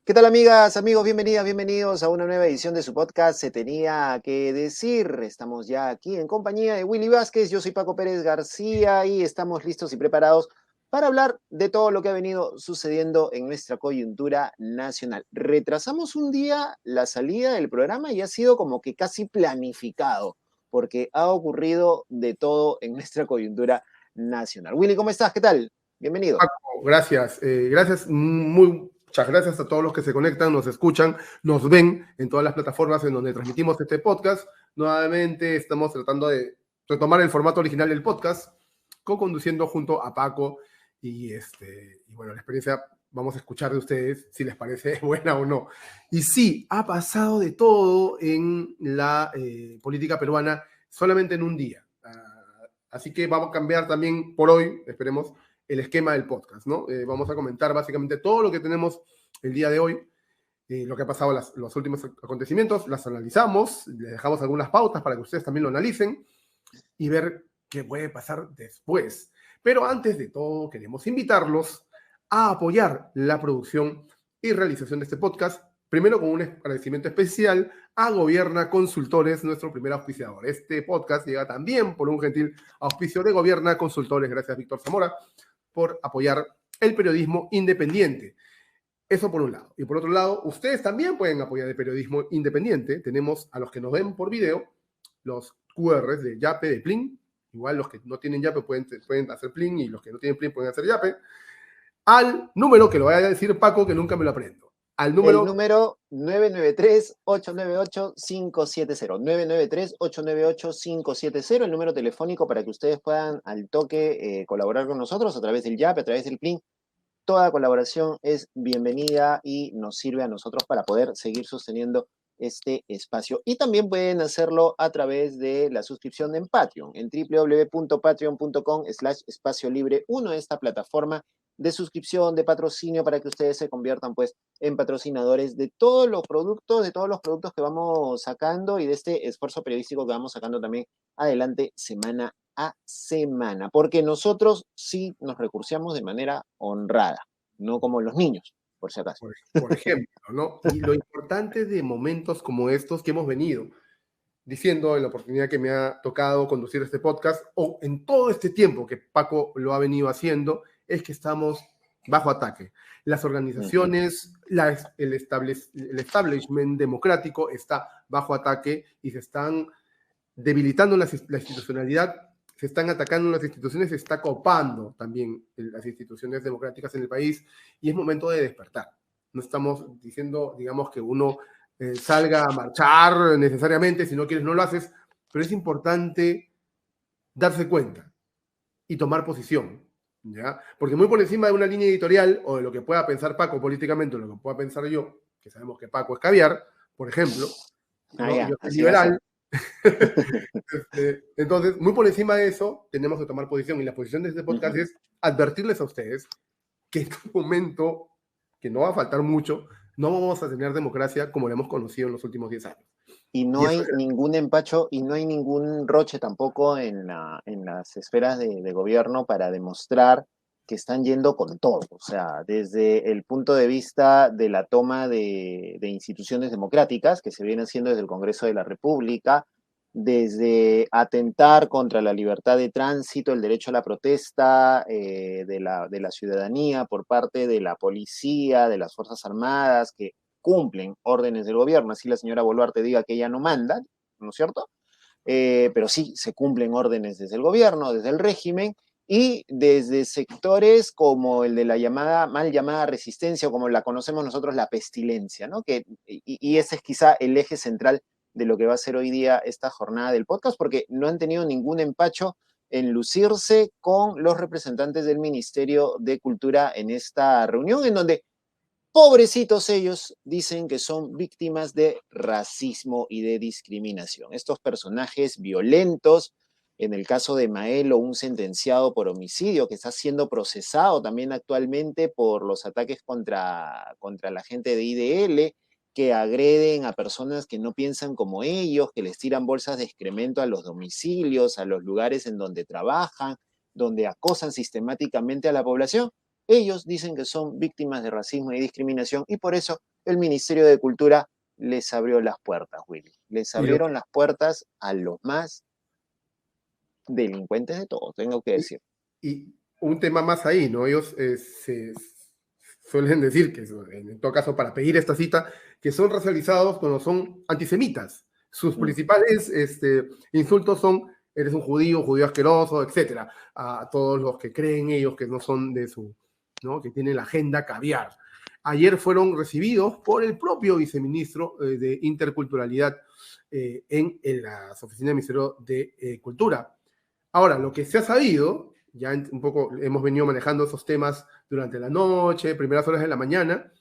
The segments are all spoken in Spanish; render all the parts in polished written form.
¿Qué tal, amigas, amigos? Bienvenidas, bienvenidos a una nueva edición de su podcast Se Tenía que Decir. Estamos ya aquí en compañía de Willy Vázquez. Yo soy Paco Pérez García y estamos listos y preparados para hablar de todo lo que ha venido sucediendo en nuestra coyuntura nacional. Retrasamos un día la salida del programa y ha sido como que casi planificado, porque ha ocurrido de todo en nuestra coyuntura nacional. Willy, ¿cómo estás? ¿Qué tal? Bienvenido. Paco, gracias. Muchas gracias a todos los que se conectan, nos escuchan, nos ven en todas las plataformas en donde transmitimos este podcast. Nuevamente estamos tratando de retomar el formato original del podcast, co-conduciendo junto a Paco. Y bueno, la experiencia vamos a escuchar de ustedes si les parece buena o no. Y sí, ha pasado de todo en la política peruana solamente en un día. Así que vamos a cambiar también por hoy, esperemos, el esquema del podcast, ¿no? Vamos a comentar básicamente todo lo que tenemos el día de hoy, lo que ha pasado, los últimos acontecimientos, las analizamos, les dejamos algunas pautas para que ustedes también lo analicen y ver qué puede pasar después. Pero antes de todo, queremos invitarlos a apoyar la producción y realización de este podcast, primero con un agradecimiento especial a Gobierna Consultores, nuestro primer auspiciador. Este podcast llega también por un gentil auspicio de Gobierna Consultores, gracias a Víctor Zamora, por apoyar el periodismo independiente. Eso por un lado. Y por otro lado, ustedes también pueden apoyar el periodismo independiente. Tenemos a los que nos ven por video, los QRs de Yape, de Plin. Igual los que no tienen Yape pueden hacer Plin y los que no tienen Plin pueden hacer Yape. Al número, que lo vaya a decir Paco, que nunca me lo aprendo. Al número... El número 993-898-570. 993-898-570, el número telefónico para que ustedes puedan al toque colaborar con nosotros a través del YAP, a través del PLIN. Toda colaboración es bienvenida y nos sirve a nosotros para poder seguir sosteniendo este espacio. Y también pueden hacerlo a través de la suscripción en Patreon, en www.patreon.com/espacio libre 1, esta plataforma de suscripción, de patrocinio, para que ustedes se conviertan pues en patrocinadores de todos los productos que vamos sacando y de este esfuerzo periodístico que vamos sacando también adelante semana a semana, porque nosotros sí nos recurseamos de manera honrada, no como los niños, por si acaso. Por ejemplo, ¿no? Y lo importante de momentos como estos que hemos venido diciendo en la oportunidad que me ha tocado conducir este podcast, o en todo este tiempo que Paco lo ha venido haciendo, es que estamos bajo ataque. Las organizaciones, el establishment democrático está bajo ataque y se están debilitando la institucionalidad, se están atacando las instituciones, se está copando también las instituciones democráticas en el país y es momento de despertar. No estamos diciendo, digamos, que uno salga a marchar necesariamente, si no quieres no lo haces, pero es importante darse cuenta y tomar posición, ¿ya? Porque muy por encima de una línea editorial o de lo que pueda pensar Paco políticamente o lo que pueda pensar yo, que sabemos que Paco es caviar, por ejemplo, ¿no? Ya, Yo soy así va a ser. liberal. Entonces, muy por encima de eso, tenemos que tomar posición y la posición de este podcast es advertirles a ustedes que en un momento, que no va a faltar mucho, no vamos a tener democracia como la hemos conocido en los últimos 10 años. Y no hay ningún empacho y no hay ningún roche tampoco en las esferas de gobierno para demostrar que están yendo con todo. O sea, desde el punto de vista de la toma de instituciones democráticas, que se viene haciendo desde el Congreso de la República, desde atentar contra la libertad de tránsito, el derecho a la protesta de la ciudadanía por parte de la policía, de las Fuerzas Armadas, que cumplen órdenes del gobierno, así la señora Boluarte diga que ella no manda, ¿no es cierto? Pero sí se cumplen órdenes desde el gobierno, desde el régimen, y desde sectores como el de la mal llamada resistencia, o como la conocemos nosotros, la pestilencia, ¿no? Y ese es quizá el eje central de lo que va a ser hoy día esta jornada del podcast, porque no han tenido ningún empacho en lucirse con los representantes del Ministerio de Cultura en esta reunión, en donde pobrecitos ellos dicen que son víctimas de racismo y de discriminación. Estos personajes violentos, en el caso de Maelo, un sentenciado por homicidio que está siendo procesado también actualmente por los ataques contra la gente de IDL, que agreden a personas que no piensan como ellos, que les tiran bolsas de excremento a los domicilios, a los lugares en donde trabajan, donde acosan sistemáticamente a la población. Ellos dicen que son víctimas de racismo y discriminación y por eso el Ministerio de Cultura les abrió las puertas, Willy. Les abrieron las puertas a los más delincuentes de todos, tengo que decir. Y un tema más ahí, ¿no? Ellos se suelen decir que, en todo caso, para pedir esta cita, que son racializados cuando son antisemitas. Sus principales insultos son: eres un judío asqueroso, etcétera, a todos los que creen ellos que no son de su, ¿no? Que tienen la agenda caviar. Ayer fueron recibidos por el propio viceministro de Interculturalidad en las oficinas del Ministerio de Cultura. Ahora, lo que se ha sabido, ya un poco hemos venido manejando esos temas durante la noche, primeras horas de la mañana,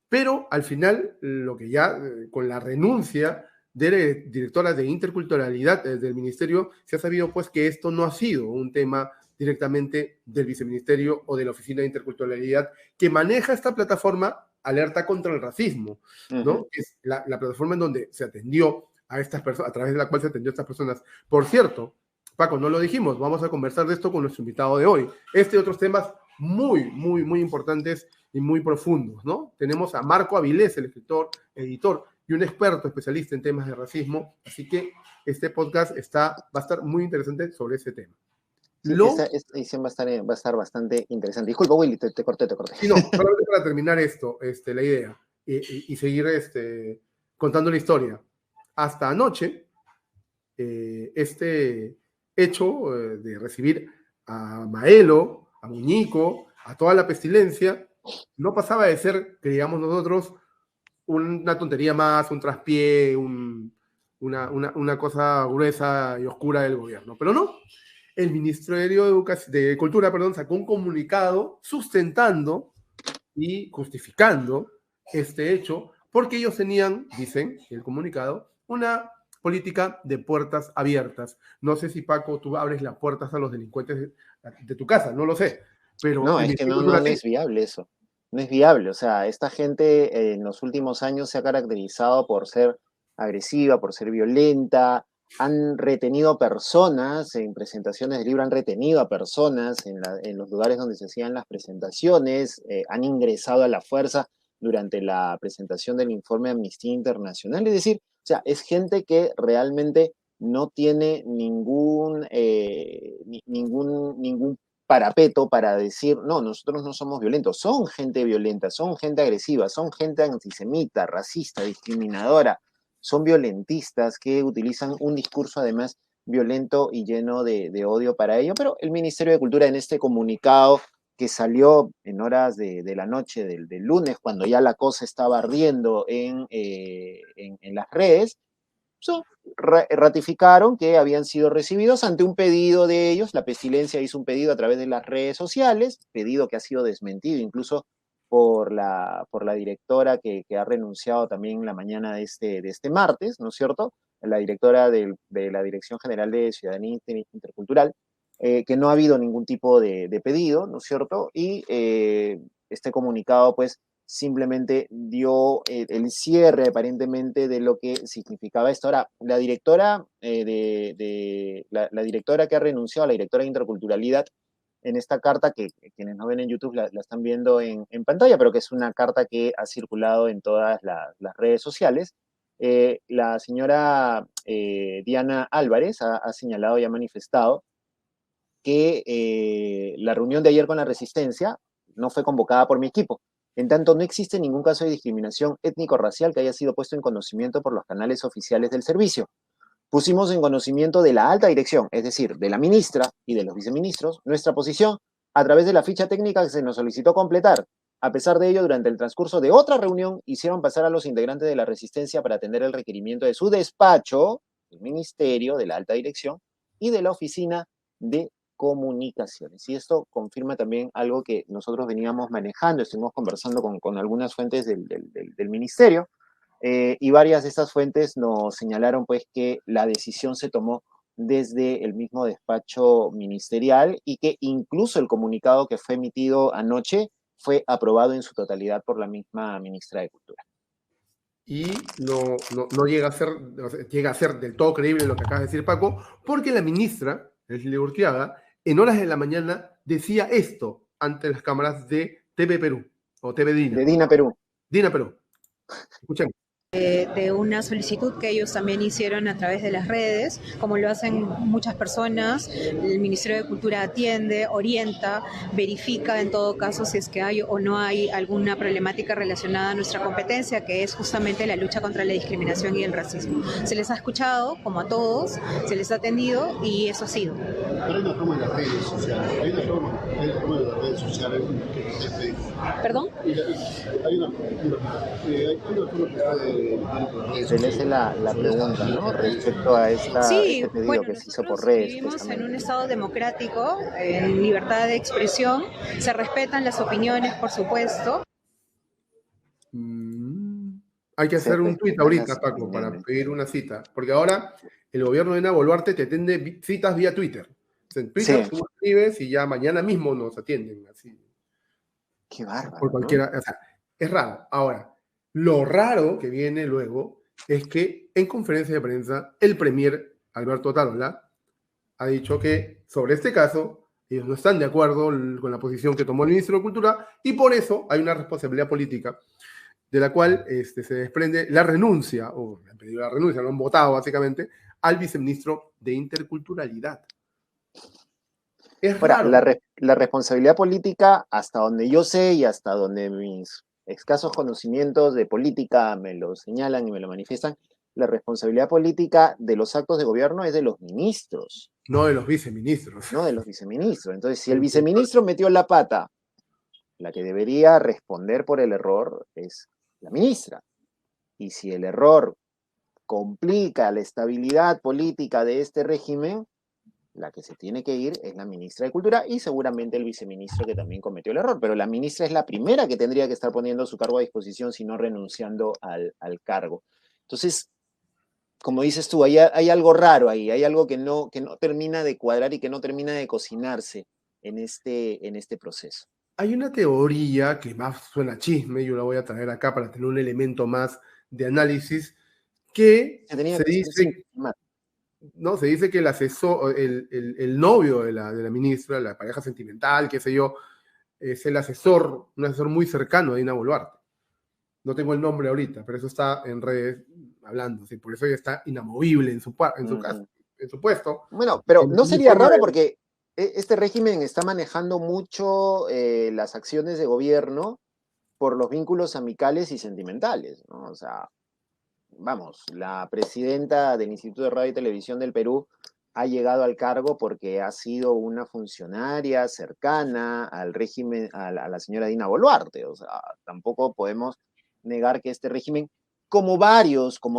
pero al final, lo que ya, con la renuncia de la directora de Interculturalidad del Ministerio, se ha sabido pues que esto no ha sido un tema directamente del Viceministerio o de la Oficina de Interculturalidad que maneja esta plataforma Alerta contra el Racismo, ¿no? Es la plataforma en donde se atendió a estas personas, a través de la cual se atendió a estas personas. Por cierto, Paco, no lo dijimos, vamos a conversar de esto con nuestro invitado de hoy. Este y otros temas muy importantes y muy profundos, ¿no? Tenemos a Marco Avilés, el escritor, editor y un experto especialista en temas de racismo, así que este podcast va a estar muy interesante sobre ese tema. Sí, esta edición va a estar bastante interesante. Disculpa, Willy, te corté. Sí, no, solamente para terminar esto, la idea, y seguir contando la historia. Hasta anoche, este hecho de recibir a Maelo, a Muñico, a toda la pestilencia, no pasaba de ser, creíamos nosotros, una tontería más, un traspié, una cosa gruesa y oscura del gobierno. Pero no, el Ministerio de Cultura, sacó un comunicado sustentando y justificando este hecho, porque ellos tenían, dicen el comunicado, una política de puertas abiertas. No sé si, Paco, tú abres las puertas a los delincuentes de tu casa, no lo sé. Pero no, es que no es viable eso. No es viable. O sea, esta gente en los últimos años se ha caracterizado por ser agresiva, por ser violenta. Han retenido personas en presentaciones de libro, han retenido a personas en los lugares donde se hacían las presentaciones, han ingresado a la fuerza durante la presentación del informe de Amnistía Internacional. Es decir, o sea, es gente que realmente no tiene ningún parapeto para decir, no, nosotros no somos violentos. Son gente violenta, son gente agresiva, son gente antisemita, racista, discriminadora, son violentistas que utilizan un discurso además violento y lleno de odio para ello. Pero el Ministerio de Cultura, en este comunicado que salió en horas de la noche del lunes, cuando ya la cosa estaba ardiendo en las redes, ratificaron que habían sido recibidos ante un pedido de ellos. La Pestilencia hizo un pedido a través de las redes sociales, pedido que ha sido desmentido incluso por la directora que ha renunciado también la mañana de este martes, ¿no es cierto? La directora de la Dirección General de Ciudadanía Intercultural, que no ha habido ningún tipo de pedido, ¿no es cierto? Y este comunicado, pues, simplemente dio el cierre aparentemente de lo que significaba esto. Ahora, la directora la directora que ha renunciado, la directora de Interculturalidad, en esta carta que quienes no ven en YouTube la están viendo en pantalla, pero que es una carta que ha circulado en todas las redes sociales, la señora Diana Álvarez ha señalado y ha manifestado que la reunión de ayer con la Resistencia no fue convocada por mi equipo. En tanto, no existe ningún caso de discriminación étnico-racial que haya sido puesto en conocimiento por los canales oficiales del servicio. Pusimos en conocimiento de la alta dirección, es decir, de la ministra y de los viceministros, nuestra posición a través de la ficha técnica que se nos solicitó completar. A pesar de ello, durante el transcurso de otra reunión, hicieron pasar a los integrantes de la Resistencia para atender el requerimiento de su despacho, el ministerio, de la alta dirección y de la oficina de comunicaciones. Y esto confirma también algo que nosotros veníamos manejando, estuvimos conversando con algunas fuentes del ministerio, y varias de estas fuentes nos señalaron pues que la decisión se tomó desde el mismo despacho ministerial y que incluso el comunicado que fue emitido anoche fue aprobado en su totalidad por la misma ministra de Cultura. Y no llega a ser del todo creíble lo que acaba de decir Paco, porque la ministra, Leslie Urquiaga, en horas de la mañana decía esto ante las cámaras de TV Perú, o TV Dina. De Dina Perú. Dina Perú. Escuchemos. De una solicitud que ellos también hicieron a través de las redes, como lo hacen muchas personas. El Ministerio de Cultura atiende, orienta, verifica en todo caso si es que hay o no hay alguna problemática relacionada a nuestra competencia, que es justamente la lucha contra la discriminación y el racismo. Se les ha escuchado, como a todos, se les ha atendido y eso ha sido. Pero hay una forma en las redes sociales, hay una forma en las redes sociales que ¿Perdón? hay una forma de Se le hace la pregunta, ¿no? Respecto a este pedido que se hizo por redes. Vivimos en un estado democrático, en libertad de expresión, se respetan las opiniones, por supuesto. Hay que hacer un tuit ahorita, Paco, para pedir una cita, porque ahora el gobierno de Dina Boluarte te atiende citas vía Twitter. En Twitter tú escribes y ya mañana mismo nos atienden, así. Qué bárbaro, por cualquiera, ¿no? O sea, es raro. Ahora, lo raro que viene luego es que en conferencia de prensa el premier Alberto Tarola ha dicho que sobre este caso ellos no están de acuerdo con la posición que tomó el ministro de Cultura y por eso hay una responsabilidad política de la cual se desprende la renuncia, o han pedido la renuncia, lo han votado básicamente, al viceministro de Interculturalidad. Es Ahora, raro. la responsabilidad política, hasta donde yo sé y hasta donde mis escasos conocimientos de política me lo señalan y me lo manifiestan, la responsabilidad política de los actos de gobierno es de los ministros. No de los viceministros. No de los viceministros. Entonces, si el viceministro metió la pata, la que debería responder por el error es la ministra. Y si el error complica la estabilidad política de este régimen, la que se tiene que ir es la ministra de Cultura y seguramente el viceministro que también cometió el error, pero la ministra es la primera que tendría que estar poniendo su cargo a disposición, si no renunciando al cargo. Entonces, como dices tú, hay algo raro ahí, hay algo que no termina de cuadrar y que no termina de cocinarse en este proceso. Hay una teoría que más suena a chisme, yo la voy a traer acá para tener un elemento más de análisis, que se dice... ¿no? Se dice que el asesor, el novio de la ministra, la pareja sentimental, qué sé yo, es un asesor muy cercano a Dina Boluarte. No tengo el nombre ahorita, pero eso está en redes hablando, ¿sí? Por eso ella está inamovible en su casa, en su puesto. Bueno, pero no sería raro porque este régimen está manejando mucho las acciones de gobierno por los vínculos amicales y sentimentales, ¿no? O sea, vamos, la presidenta del Instituto de Radio y Televisión del Perú ha llegado al cargo porque ha sido una funcionaria cercana al régimen, a la señora Dina Boluarte. O sea, tampoco podemos negar que este régimen, como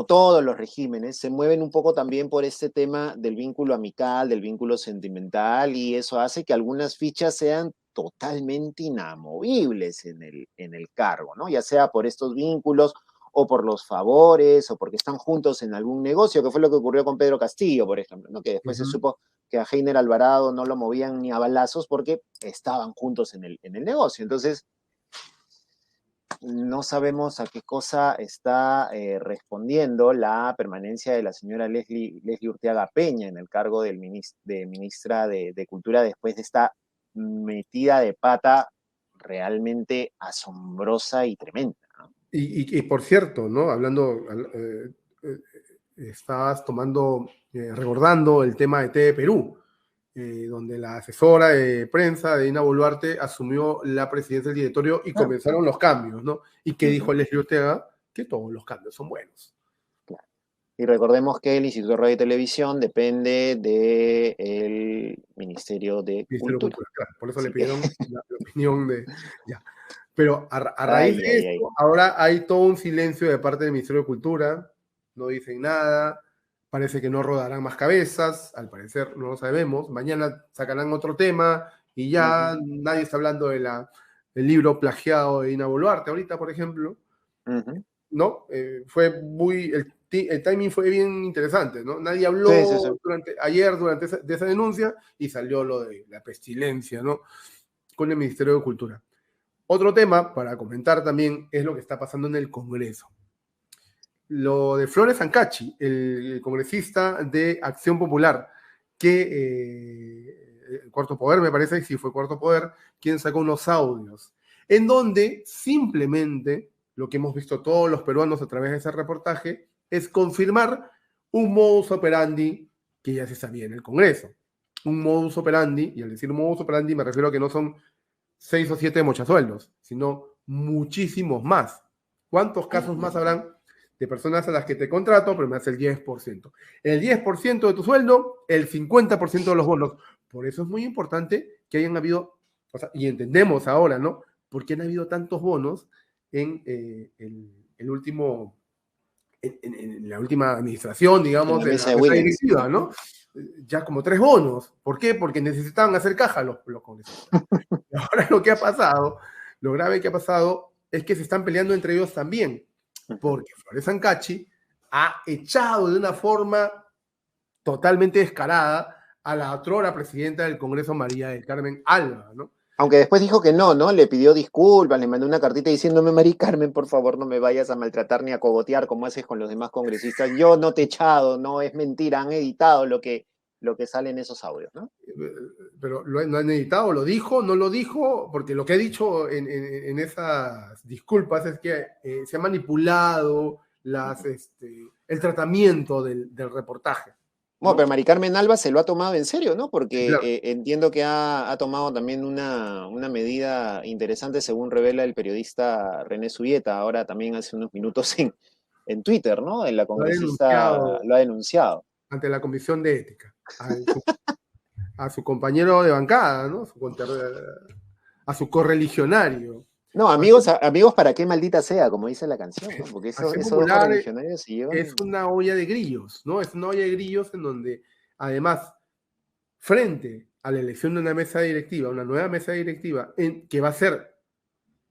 todos los regímenes, se mueven un poco también por este tema del vínculo amical, del vínculo sentimental, y eso hace que algunas fichas sean totalmente inamovibles en el cargo, ¿no? Ya sea por estos vínculos o por los favores, o porque están juntos en algún negocio, que fue lo que ocurrió con Pedro Castillo, por ejemplo, ¿no? Que después se supo que a Heiner Alvarado no lo movían ni a balazos porque estaban juntos en el negocio. Entonces, no sabemos a qué cosa está respondiendo la permanencia de la señora Leslie Urteaga Peña en el cargo de ministra de Cultura después de esta metida de pata realmente asombrosa y tremenda. Y por cierto, ¿no? Hablando, estabas recordando el tema de TV Perú, donde la asesora de prensa de Dina Boluarte asumió la presidencia del directorio y comenzaron los cambios, ¿no? Y que dijo Leslie Ortega que todos los cambios son buenos. Claro. Y recordemos que el Instituto de Radio y Televisión depende del Ministerio de Cultura. Claro, por eso le pidieron la opinión de... Ya. Pero a raíz de esto, ahora hay todo un silencio de parte del Ministerio de Cultura, no dicen nada, parece que no rodarán más cabezas, al parecer no lo sabemos, mañana sacarán otro tema y ya nadie está hablando del libro plagiado de Dina Boluarte ahorita, por ejemplo, ¿no? Fue el timing fue bien interesante, ¿no? Nadie habló ayer durante esa denuncia y salió lo de la pestilencia, ¿no? Con el Ministerio de Cultura. Otro tema para comentar también es lo que está pasando en el Congreso. Lo de Flores Ancachi, el congresista de Acción Popular, que Cuarto Poder, me parece que sí fue Cuarto Poder, quien sacó unos audios, en donde simplemente lo que hemos visto todos los peruanos a través de ese reportaje, es confirmar un modus operandi que ya se sabía en el Congreso. Un modus operandi, y al decir modus operandi me refiero a que no son 6 o 7 mochasueldos, sino muchísimos más. ¿Cuántos casos más habrán de personas a las que te contrato, pero me das el 10%? El 10% de tu sueldo, el 50% de los bonos. Por eso es muy importante que hayan habido, o sea, y entendemos ahora, ¿no? ¿Por qué han habido tantos bonos en el último, en la última administración, digamos, la de mesa la de mesa Williams. directiva, ¿no? Ya como 3 bonos. ¿Por qué? Porque necesitaban hacer caja los congresistas. Y ahora lo que ha pasado, lo grave que ha pasado, es que se están peleando entre ellos también, porque Flores Ancachi ha echado de una forma totalmente descarada a la otrora presidenta del Congreso, María del Carmen Alba, ¿no? Aunque después dijo que no, ¿no? Le pidió disculpas, le mandó una cartita diciéndome, Mari Carmen, por favor, no me vayas a maltratar ni a cogotear como haces con los demás congresistas. Yo no te he echado, no es mentira, han editado lo que sale en esos audios, ¿no? Pero no han editado, lo dijo, no lo dijo, porque lo que ha dicho en esas disculpas es que se ha manipulado el tratamiento del reportaje. Bueno, ¿no? pero Mari Carmen Alba se lo ha tomado en serio, ¿no? Porque Claro. entiendo que ha tomado también una medida interesante, según revela el periodista René Subieta, ahora también hace unos minutos en Twitter, ¿no? La congresista lo ha denunciado. Ante la Comisión de Ética. A su compañero de bancada, ¿no? A su correligionario. No, amigos, ¿para qué maldita sea? Como dice la canción, ¿no? Porque esos dos correligionarios se llevan... Es una olla de grillos, ¿no? Es una olla de grillos en donde, además, frente a la elección de una mesa directiva, una nueva mesa directiva, que va a ser,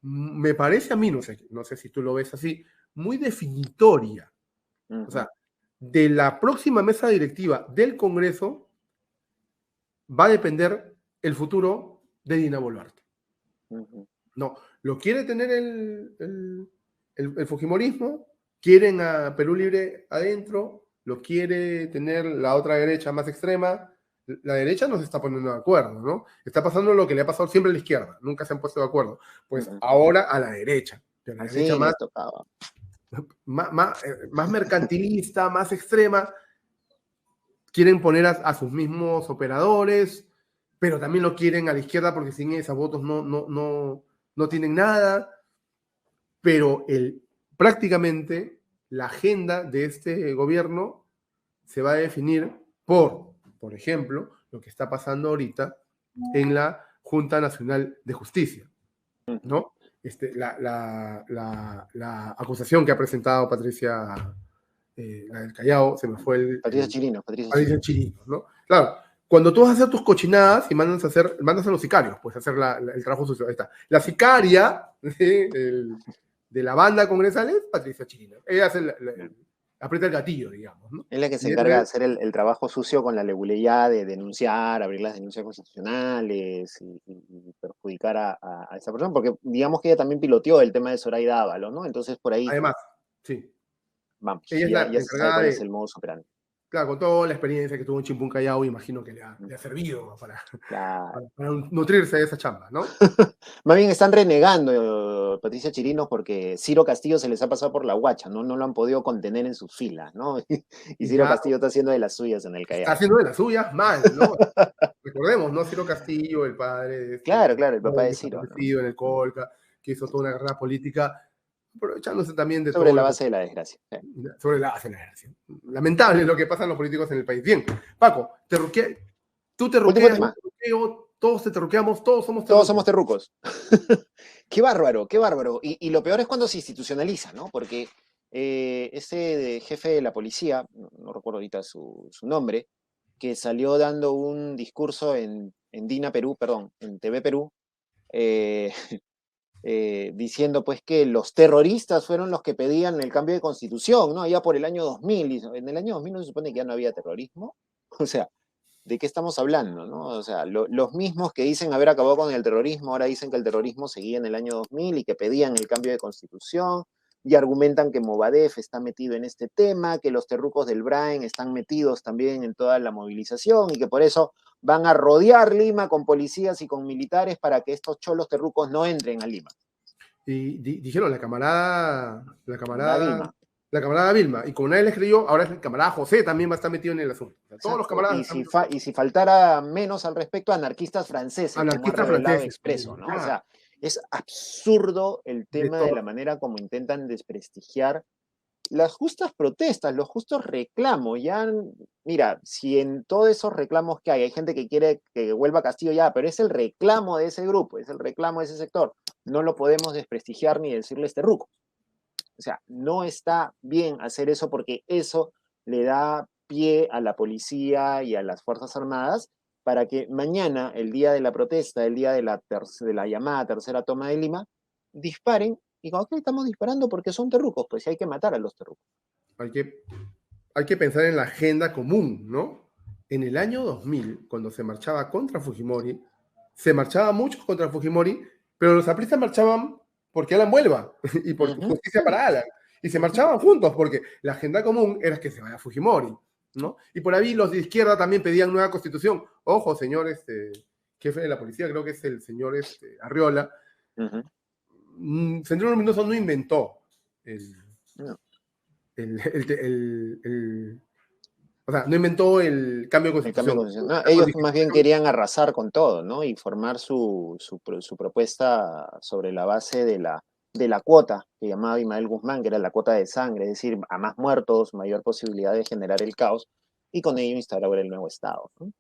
me parece a mí, no sé si tú lo ves así, muy definitoria. O sea, de la próxima mesa directiva del Congreso va a depender el futuro de Dina Boluarte. No, lo quiere tener el fujimorismo, quieren a Perú Libre adentro, lo quiere tener la otra derecha más extrema. La derecha no se está poniendo de acuerdo, ¿no? Está pasando lo que le ha pasado siempre a la izquierda, nunca se han puesto de acuerdo. Pues ahora a la derecha. La derecha más mercantilista, más extrema, quieren poner a sus mismos operadores, pero también lo quieren a la izquierda porque sin esos votos no tienen nada. Pero prácticamente la agenda de este gobierno se va a definir por ejemplo, lo que está pasando ahorita en la Junta Nacional de Justicia, ¿no? La acusación que ha presentado Patricia, la del Callao, se me fue Patricia Chirinos, ¿no? Claro, cuando tú vas a hacer tus cochinadas y mandas a los sicarios, pues a hacer el trabajo sucio. Ahí está. La sicaria de la banda congresal es Patricia Chirinos. Ella hace aprieta el gatillo, digamos, ¿no? Es la que se encarga de hacer el trabajo sucio con la leguleyá de denunciar, abrir las denuncias constitucionales y perjudicar a esa persona, porque digamos que ella también piloteó el tema de Zoraida Ábalos, ¿no? Entonces por ahí... Además, sí. Vamos, ella ya se sabe cuál es el modus operandi. Claro, con toda la experiencia que tuvo en Chimpún Callao, imagino que le ha servido para nutrirse de esa chamba, ¿no? Más bien están renegando Patricia Chirinos porque Ciro Castillo se les ha pasado por la guacha, ¿no? No lo han podido contener en sus filas, ¿no? Y Ciro Castillo está haciendo de las suyas en el Callao. Está haciendo de las suyas mal, ¿no? Recordemos, ¿no? Ciro Castillo, el padre de Claro, el papá de Ciro, ¿no? En el Colca, que hizo toda una carrera política, aprovechándose también de sobre la base de la desgracia. Sobre la base de la desgracia. Lamentable lo que pasa en los políticos en el país. Bien, Paco, tú te ruqueas, todos te terruqueamos, todos somos terrucos. Qué bárbaro, qué bárbaro. Y lo peor es cuando se institucionaliza, ¿no? Porque ese jefe de la policía, no recuerdo ahorita su nombre, que salió dando un discurso en Dina Perú, perdón, en TV Perú, diciendo pues que los terroristas fueron los que pedían el cambio de constitución, ¿no? Allá por el año 2000, y en el año 2000 no se supone que ya no había terrorismo, o sea, ¿de qué estamos hablando, no? O sea, los mismos que dicen haber acabado con el terrorismo, ahora dicen que el terrorismo seguía en el año 2000 y que pedían el cambio de constitución, y argumentan que Movadef está metido en este tema, que los terrucos del Brain están metidos también en toda la movilización y que por eso van a rodear Lima con policías y con militares para que estos cholos terrucos no entren a Lima. y dijeron la camarada Vilma. la camarada Vilma, y como nadie les creyó, ahora es el camarada José también va a estar metido en el asunto. O sea, todos los camaradas y si faltara menos al respecto, anarquistas franceses, como ha revelado Expreso, ¿no? O sea, es absurdo el tema de la manera como intentan desprestigiar las justas protestas, los justos reclamos. Ya, mira, si en todos esos reclamos que hay gente que quiere que vuelva Castillo ya, pero es el reclamo de ese grupo, es el reclamo de ese sector, no lo podemos desprestigiar ni decirles terruco. O sea, no está bien hacer eso porque eso le da pie a la policía y a las Fuerzas Armadas para que mañana, el día de la protesta, el día de la llamada tercera toma de Lima, disparen y digan, ok, estamos disparando porque son terrucos, pues hay que matar a los terrucos. Hay que pensar en la agenda común, ¿no? En el año 2000, cuando se marchaba contra Fujimori, se marchaba muchos contra Fujimori, pero los apristas marchaban porque Alan vuelva y por justicia para Alan. Y se marchaban juntos porque la agenda común era que se vaya Fujimori, ¿no? Y por ahí los de izquierda también pedían nueva constitución. Ojo, señor jefe de la policía, creo que es el señor Arriola. Sendero Luminoso no inventó o sea, no inventó el cambio de constitución. No, ellos más bien querían arrasar con todo, ¿no? Y formar su propuesta sobre la base de la cuota que llamaba Imael Guzmán, que era la cuota de sangre, es decir, a más muertos, mayor posibilidad de generar el caos, y con ello instaurar el nuevo Estado, ¿no?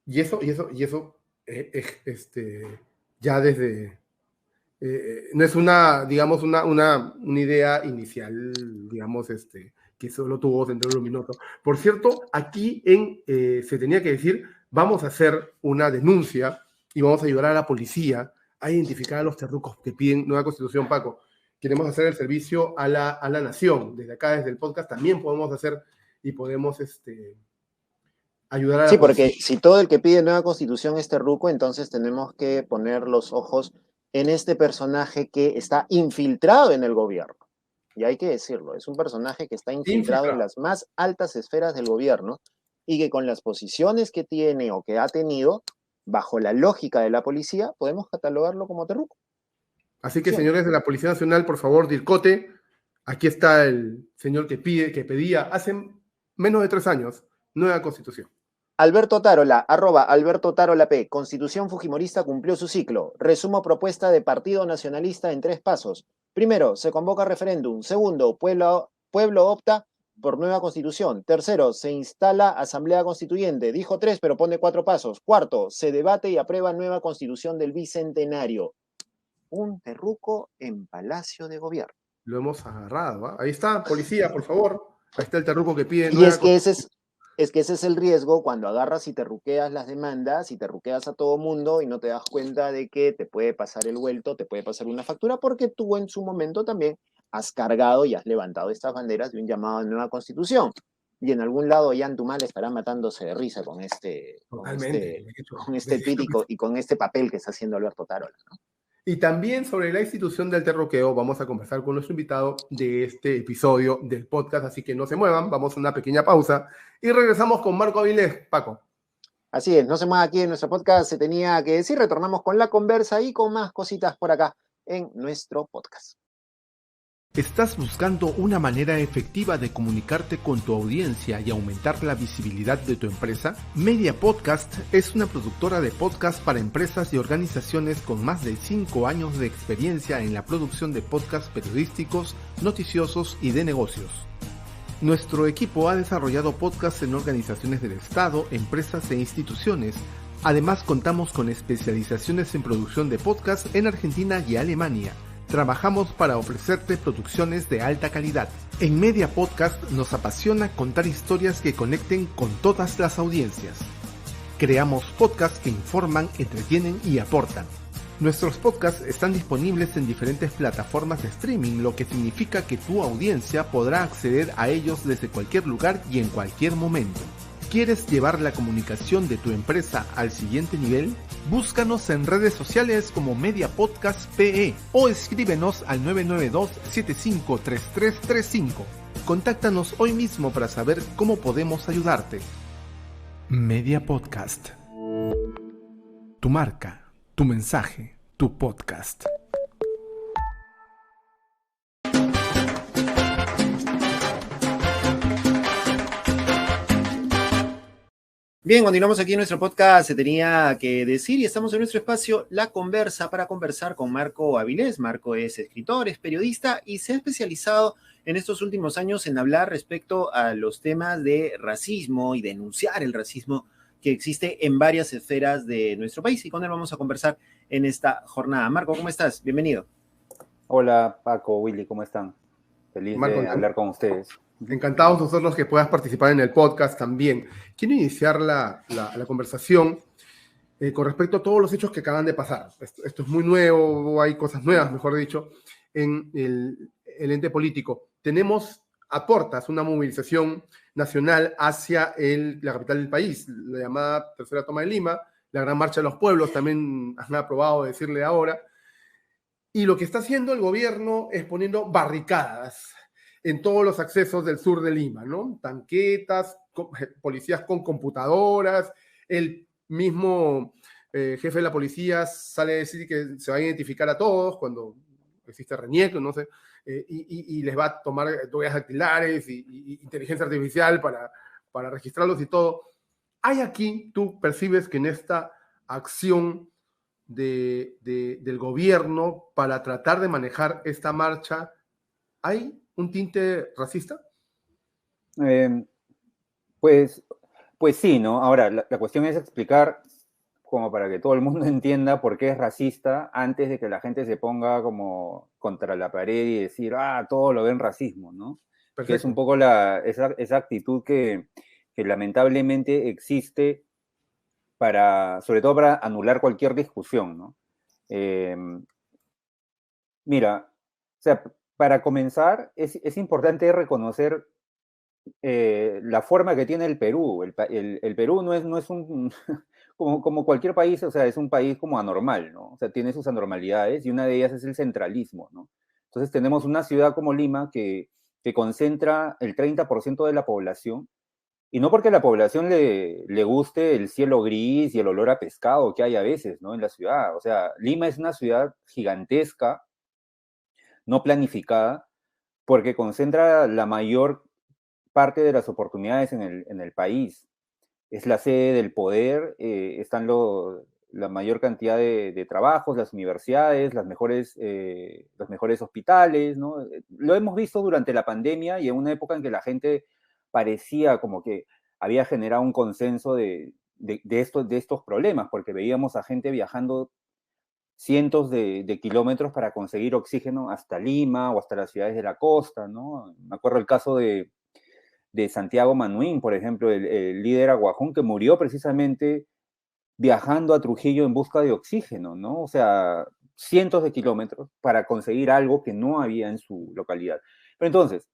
Y eso ya desde... no es digamos, una idea inicial, digamos, que solo tuvo Sendero Luminoso. Por cierto, aquí se tenía que decir, vamos a hacer una denuncia y vamos a ayudar a la policía a identificar a los terrucos que piden nueva constitución, Paco. Queremos hacer el servicio a la nación. Desde acá, desde el podcast, también podemos hacer y podemos ayudar a la policía. Sí, porque si todo el que pide nueva constitución es terruco, entonces tenemos que poner los ojos en este personaje que está infiltrado en el gobierno. Y hay que decirlo, es un personaje que está infiltrado en las más altas esferas del gobierno y que con las posiciones que tiene o que ha tenido, bajo la lógica de la policía, podemos catalogarlo como terruco. Así que, señores de la Policía Nacional, por favor, Dircote, aquí está el señor que pedía hace menos de 3 años nueva constitución. Alberto Tarola, @Alberto Tarola P. Constitución fujimorista cumplió su ciclo. Resumo propuesta de Partido Nacionalista en 3 pasos. Primero, se convoca referéndum. Segundo, pueblo opta por nueva constitución. Tercero, se instala asamblea constituyente. Dijo 3, pero pone 4 pasos. Cuarto, se debate y aprueba nueva constitución del bicentenario. Un terruco en Palacio de Gobierno. Lo hemos agarrado, ¿eh? Ahí está, policía, por favor. Ahí está el terruco que pide nueva constitución. Es que ese es el riesgo cuando agarras y terruqueas las demandas y terruqueas a todo mundo y no te das cuenta de que te puede pasar el vuelto, te puede pasar una factura, porque tú en su momento también has cargado y has levantado estas banderas de un llamado a nueva constitución. Y en algún lado Yantumal estará matándose de risa con este tweet y con este papel que está haciendo Alberto Tarola, ¿no? Y también sobre la institución del terruqueo vamos a conversar con nuestro invitado de este episodio del podcast, así que no se muevan, vamos a una pequeña pausa y regresamos con Marco Avilés. Paco. Así es, no se mueva aquí en nuestro podcast, se tenía que decir, retornamos con la conversa y con más cositas por acá en nuestro podcast. ¿Estás buscando una manera efectiva de comunicarte con tu audiencia y aumentar la visibilidad de tu empresa? Media Podcast es una productora de podcast para empresas y organizaciones con más de 5 años de experiencia en la producción de podcasts periodísticos, noticiosos y de negocios. Nuestro equipo ha desarrollado podcasts en organizaciones del Estado, empresas e instituciones. Además, contamos con especializaciones en producción de podcasts en Argentina y Alemania. Trabajamos para ofrecerte producciones de alta calidad. En Media Podcast nos apasiona contar historias que conecten con todas las audiencias. Creamos podcasts que informan, entretienen y aportan. Nuestros podcasts están disponibles en diferentes plataformas de streaming, lo que significa que tu audiencia podrá acceder a ellos desde cualquier lugar y en cualquier momento. ¿Quieres llevar la comunicación de tu empresa al siguiente nivel? Búscanos en redes sociales como Media Podcast PE o escríbenos al 992-753335. Contáctanos hoy mismo para saber cómo podemos ayudarte. Media Podcast. Tu marca, tu mensaje, tu podcast. Bien, continuamos aquí en nuestro podcast, se tenía que decir, y estamos en nuestro espacio La Conversa para conversar con Marco Avilés. Marco es escritor, es periodista y se ha especializado en estos últimos años en hablar respecto a los temas de racismo y denunciar el racismo que existe en varias esferas de nuestro país, y con él vamos a conversar en esta jornada. Marco, ¿cómo estás? Bienvenido. Hola Paco, Willy, ¿cómo están? Feliz Marco, de hablar con ustedes. encantados nosotros que puedas participar en el podcast también. Quiero iniciar la conversación con respecto a todos los hechos que acaban de pasar. Esto es muy nuevo, hay cosas nuevas, mejor dicho, en el ente político. Tenemos a portas una movilización nacional hacia la capital del país, la llamada Tercera Toma de Lima, la Gran Marcha de los Pueblos, también han aprobado decirle ahora. Y lo que está haciendo el gobierno es poniendo barricadas en todos los accesos del sur de Lima, ¿no? Tanquetas, policías con computadoras, el mismo jefe de la policía sale a decir que se va a identificar a todos cuando existe RENIEC, no sé, y les va a tomar huellas dactilares y inteligencia artificial para registrarlos y todo. Hay aquí, tú percibes que en esta acción del gobierno para tratar de manejar esta marcha, ¿hay un tinte racista? Pues sí, ¿no? Ahora, la cuestión es explicar, como para que todo el mundo entienda por qué es racista, antes de que la gente se ponga como contra la pared y decir, todo lo ven racismo, ¿no? Perfecto. Que es un poco esa actitud que lamentablemente existe sobre todo para anular cualquier discusión, ¿no? Mira, o sea, para comenzar, es importante reconocer la forma que tiene el Perú. El Perú no es un, como cualquier país, o sea, es un país como anormal, ¿no? O sea, tiene sus anormalidades y una de ellas es el centralismo, ¿no? Entonces tenemos una ciudad como Lima que concentra el 30% de la población, y no porque a la población le guste el cielo gris y el olor a pescado que hay a veces, ¿no? En la ciudad. O sea, Lima es una ciudad gigantesca, no planificada, porque concentra la mayor parte de las oportunidades en el país. Es la sede del poder, están la mayor cantidad de trabajos, las universidades, los mejores hospitales, ¿no? Lo hemos visto durante la pandemia y en una época en que la gente parecía como que había generado un consenso de estos problemas, porque veíamos a gente viajando cientos de kilómetros para conseguir oxígeno hasta Lima o hasta las ciudades de la costa, ¿no? Me acuerdo el caso de Santiago Manuín, por ejemplo, el líder aguajón que murió precisamente viajando a Trujillo en busca de oxígeno, ¿no? O sea, cientos de kilómetros para conseguir algo que no había en su localidad. Pero entonces,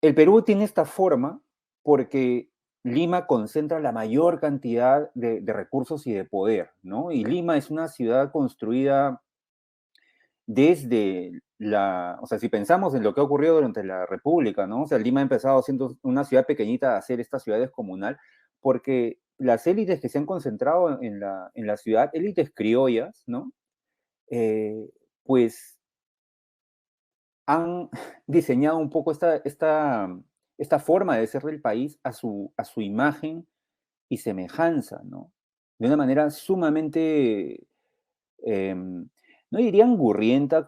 el Perú tiene esta forma porque Lima concentra la mayor cantidad de recursos y de poder, ¿no? Y Lima es una ciudad construida desde o sea, si pensamos en lo que ha ocurrido durante la República, ¿no? O sea, Lima ha empezado siendo una ciudad pequeñita a hacer esta ciudad descomunal, porque las élites que se han concentrado en la ciudad, élites criollas, ¿no? Pues han diseñado un poco esta forma de ser del país a su imagen y semejanza, ¿no? De una manera sumamente, no diría angurrienta,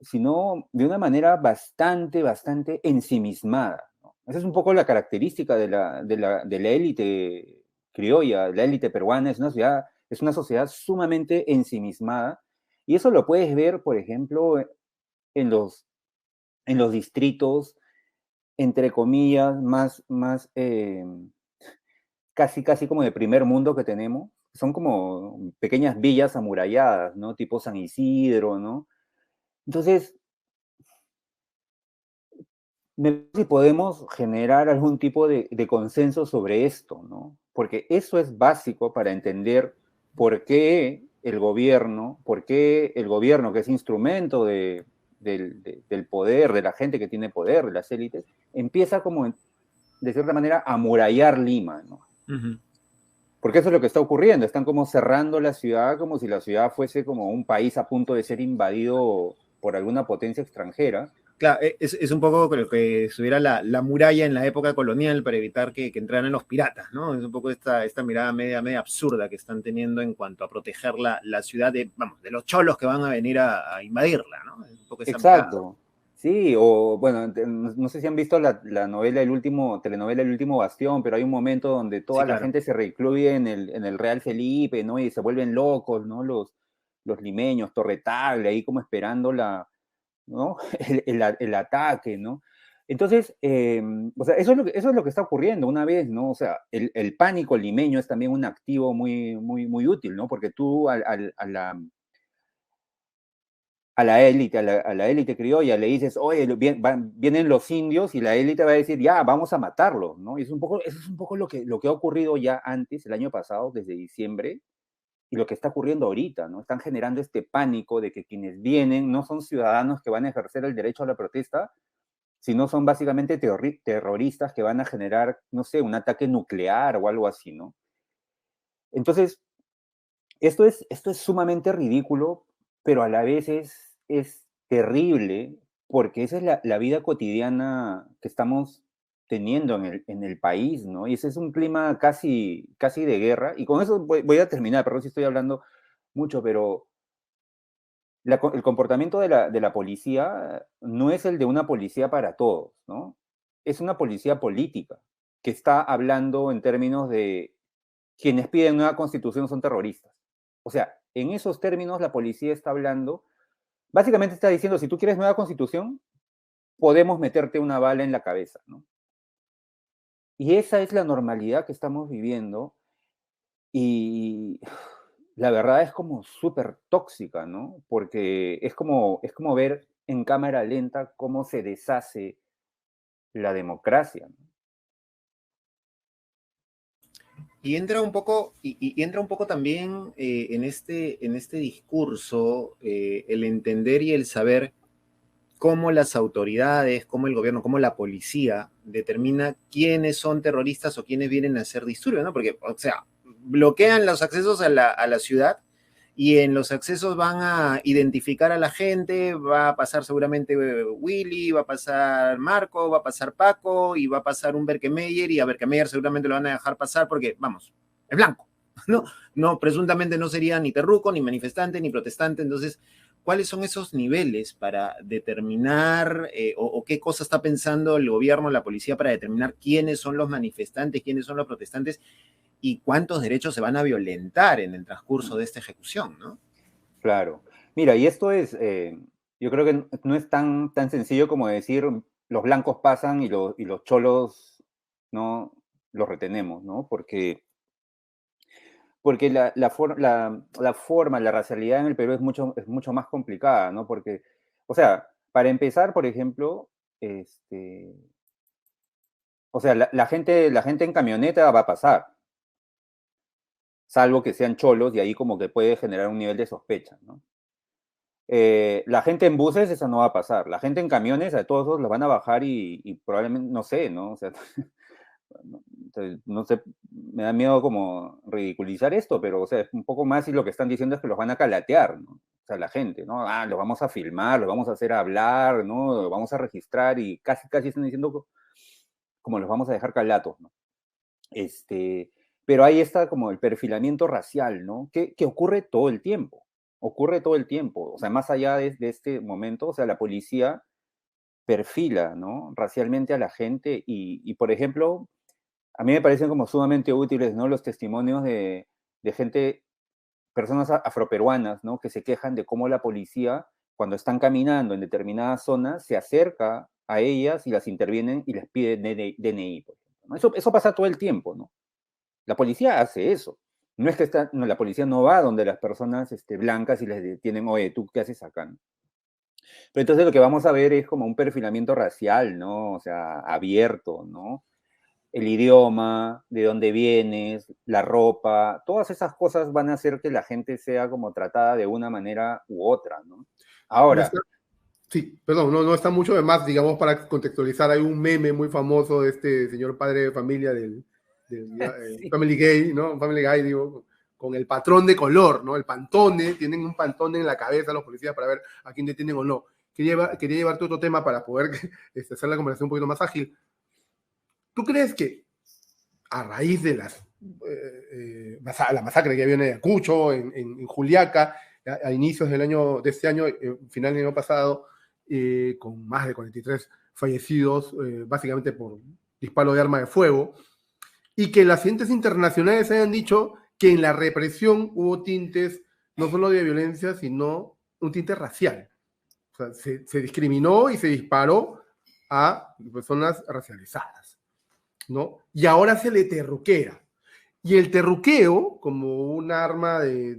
sino de una manera bastante ensimismada, ¿no? Esa es un poco la característica de la élite criolla, la élite peruana. Es una sociedad sumamente ensimismada, y eso lo puedes ver, por ejemplo, en los distritos, entre comillas, más casi como de primer mundo que tenemos. Son como pequeñas villas amuralladas, ¿no? Tipo San Isidro, ¿no? Entonces, si podemos generar algún tipo de consenso sobre esto, ¿no? Porque eso es básico para entender por qué el gobierno, que es instrumento del poder, de la gente que tiene poder, de las élites, empieza como, de cierta manera, a amurallar Lima, ¿no? Uh-huh. Porque eso es lo que está ocurriendo. Están como cerrando la ciudad como si la ciudad fuese como un país a punto de ser invadido por alguna potencia extranjera, Claro, es un poco lo que estuviera la muralla en la época colonial para evitar que entraran los piratas, ¿no? Es un poco esta mirada media absurda que están teniendo en cuanto a proteger la ciudad de los cholos que van a venir a invadirla, ¿no? Es un poco esa mirada. Exacto. Sí, o bueno, no sé si han visto la telenovela El Último Bastión, pero hay un momento donde toda Sí, la claro. gente se recluye en el Real Felipe, ¿no? Y se vuelven locos, ¿no? Los limeños, Torretable, ahí como esperando ¿no? el ataque, ¿no? Entonces, o sea, eso es lo que está ocurriendo una vez, ¿no? O sea, el pánico limeño es también un activo muy útil, ¿no? Porque tú a la élite criolla le dices, oye, vienen los indios, y la élite va a decir, ya, vamos a matarlos, ¿no? Y eso es un poco lo que ha ocurrido ya antes, el año pasado, desde diciembre, y lo que está ocurriendo ahorita, ¿no? Están generando este pánico de que quienes vienen no son ciudadanos que van a ejercer el derecho a la protesta, sino son básicamente terroristas que van a generar, no sé, un ataque nuclear o algo así, ¿no? Entonces, esto es sumamente ridículo, pero a la vez es terrible, porque esa es la vida cotidiana que estamos teniendo en el país, ¿no? Y ese es un clima casi de guerra. Y con eso voy a terminar, perdón si estoy hablando mucho, pero el comportamiento de la policía no es el de una policía para todos, ¿no? Es una policía política que está hablando en términos de quienes piden nueva constitución son terroristas. O sea, en esos términos la policía está hablando, básicamente está diciendo, si tú quieres nueva constitución, podemos meterte una bala en la cabeza, ¿no? Y esa es la normalidad que estamos viviendo, y la verdad es como súper tóxica, ¿no? Porque es como ver en cámara lenta cómo se deshace la democracia, ¿no? Y entra un poco, y entra un poco también en este discurso el entender y el saber cómo las autoridades, cómo el gobierno, cómo la policía determina quiénes son terroristas o quiénes vienen a hacer disturbios, ¿no? Porque, o sea, bloquean los accesos a la ciudad, y en los accesos van a identificar a la gente, va a pasar seguramente Willy, va a pasar Marco, va a pasar Paco, y va a pasar un Berkemeyer, y a Berkemeyer seguramente lo van a dejar pasar porque, vamos, es blanco, ¿no? No, presuntamente no sería ni terruco, ni manifestante, ni protestante. Entonces, ¿cuáles son esos niveles para determinar o qué cosa está pensando el gobierno, la policía, para determinar quiénes son los manifestantes, quiénes son los protestantes y cuántos derechos se van a violentar en el transcurso de esta ejecución, ¿no? Claro. Mira, y esto yo creo que no es tan sencillo como decir los blancos pasan y los cholos no los retenemos, ¿no? Porque la racialidad en el Perú es mucho más complicada, ¿no? Porque, o sea, para empezar, por ejemplo, o sea, la gente en camioneta va a pasar, salvo que sean cholos, y ahí como que puede generar un nivel de sospecha, ¿no? La gente en buses, esa no va a pasar. La gente en camiones, a todos los van a bajar y probablemente, no sé, ¿no? O sea, no sé, me da miedo como ridiculizar esto, pero, o sea, es un poco más, y lo que están diciendo es que los van a calatear, ¿no? O sea, la gente, ¿no? Los vamos a filmar, los vamos a hacer hablar, ¿no? Los vamos a registrar, y casi están diciendo como los vamos a dejar calatos, ¿no? Pero ahí está como el perfilamiento racial, ¿no? Que ocurre todo el tiempo. Ocurre todo el tiempo. O sea, más allá de este momento, o sea, la policía perfila, ¿no? Racialmente a la gente, y, por ejemplo, a mí me parecen como sumamente útiles, ¿no? Los testimonios de gente, personas afroperuanas, ¿no? Que se quejan de cómo la policía, cuando están caminando en determinadas zonas, se acerca a ellas y las intervienen y les pide DNI, por ejemplo, ¿no? Eso pasa todo el tiempo, ¿no? La policía hace eso. No es que la policía no va donde las personas blancas y les detienen, oye, ¿tú qué haces acá? ¿No? Pero entonces lo que vamos a ver es como un perfilamiento racial, ¿no? O sea, abierto, ¿no? El idioma, de dónde vienes, la ropa, todas esas cosas van a hacer que la gente sea como tratada de una manera u otra, ¿no? No Ahora, está, sí, perdón, no está mucho de más, digamos, para contextualizar. Hay un meme muy famoso de este señor padre de familia del sí, Family Gay, ¿no? Family Guy, digo, con el patrón de color, ¿no? El pantone, tienen un pantone en la cabeza los policías para ver a quién detienen o no. quería llevarte a otro tema para poder hacer la conversación un poquito más ágil. ¿Tú crees que a raíz de la masacre que viene de Ayacucho, en Juliaca, a inicios de este año, final del año pasado, con más de 43 fallecidos, básicamente por disparo de arma de fuego, y que las entes internacionales hayan dicho que en la represión hubo tintes no solo de violencia, sino un tinte racial? O sea, se discriminó y se disparó a personas racializadas, ¿no? Y ahora se le terruquea. Y el terruqueo, como un arma de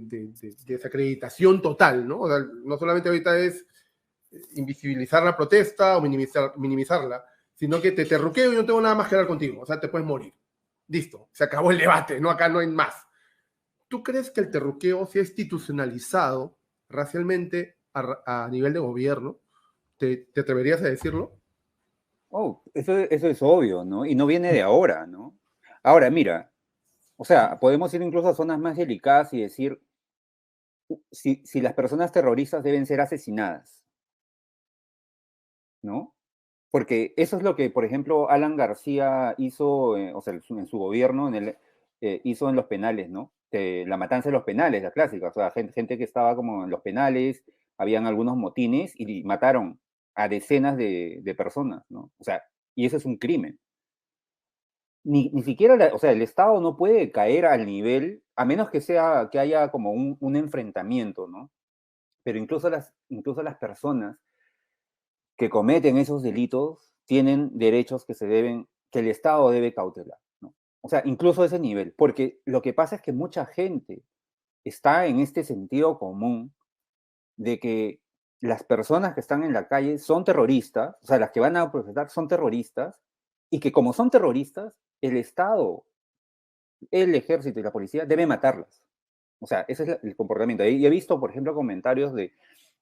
desacreditación total, ¿no? O sea, no solamente ahorita es invisibilizar la protesta o minimizarla, sino que te terruqueo y no tengo nada más que hablar contigo. O sea, te puedes morir. Listo, se acabó el debate, ¿no? Acá no hay más. ¿Tú crees que el terruqueo se ha institucionalizado racialmente a nivel de gobierno? ¿Te atreverías a decirlo? Oh, eso es obvio, ¿no? Y no viene de ahora, ¿no? Ahora, mira, o sea, podemos ir incluso a zonas más delicadas y decir si las personas terroristas deben ser asesinadas, ¿no? Porque eso es lo que, por ejemplo, Alan García hizo, o sea, en su gobierno, hizo en los penales, ¿no? La matanza de los penales, la clásica, o sea, gente que estaba como en los penales, habían algunos motines y mataron a decenas de personas, ¿no? O sea, y eso es un crimen. Ni siquiera, o sea, el Estado no puede caer al nivel, a menos que haya como un enfrentamiento, ¿no? Pero incluso las personas que cometen esos delitos tienen derechos que el Estado debe cautelar, ¿no? O sea, incluso ese nivel, porque lo que pasa es que mucha gente está en este sentido común de que las personas que están en la calle son terroristas, o sea, las que van a protestar son terroristas, y que como son terroristas, el Estado, el ejército y la policía deben matarlas. O sea, ese es el comportamiento. Y he visto, por ejemplo, comentarios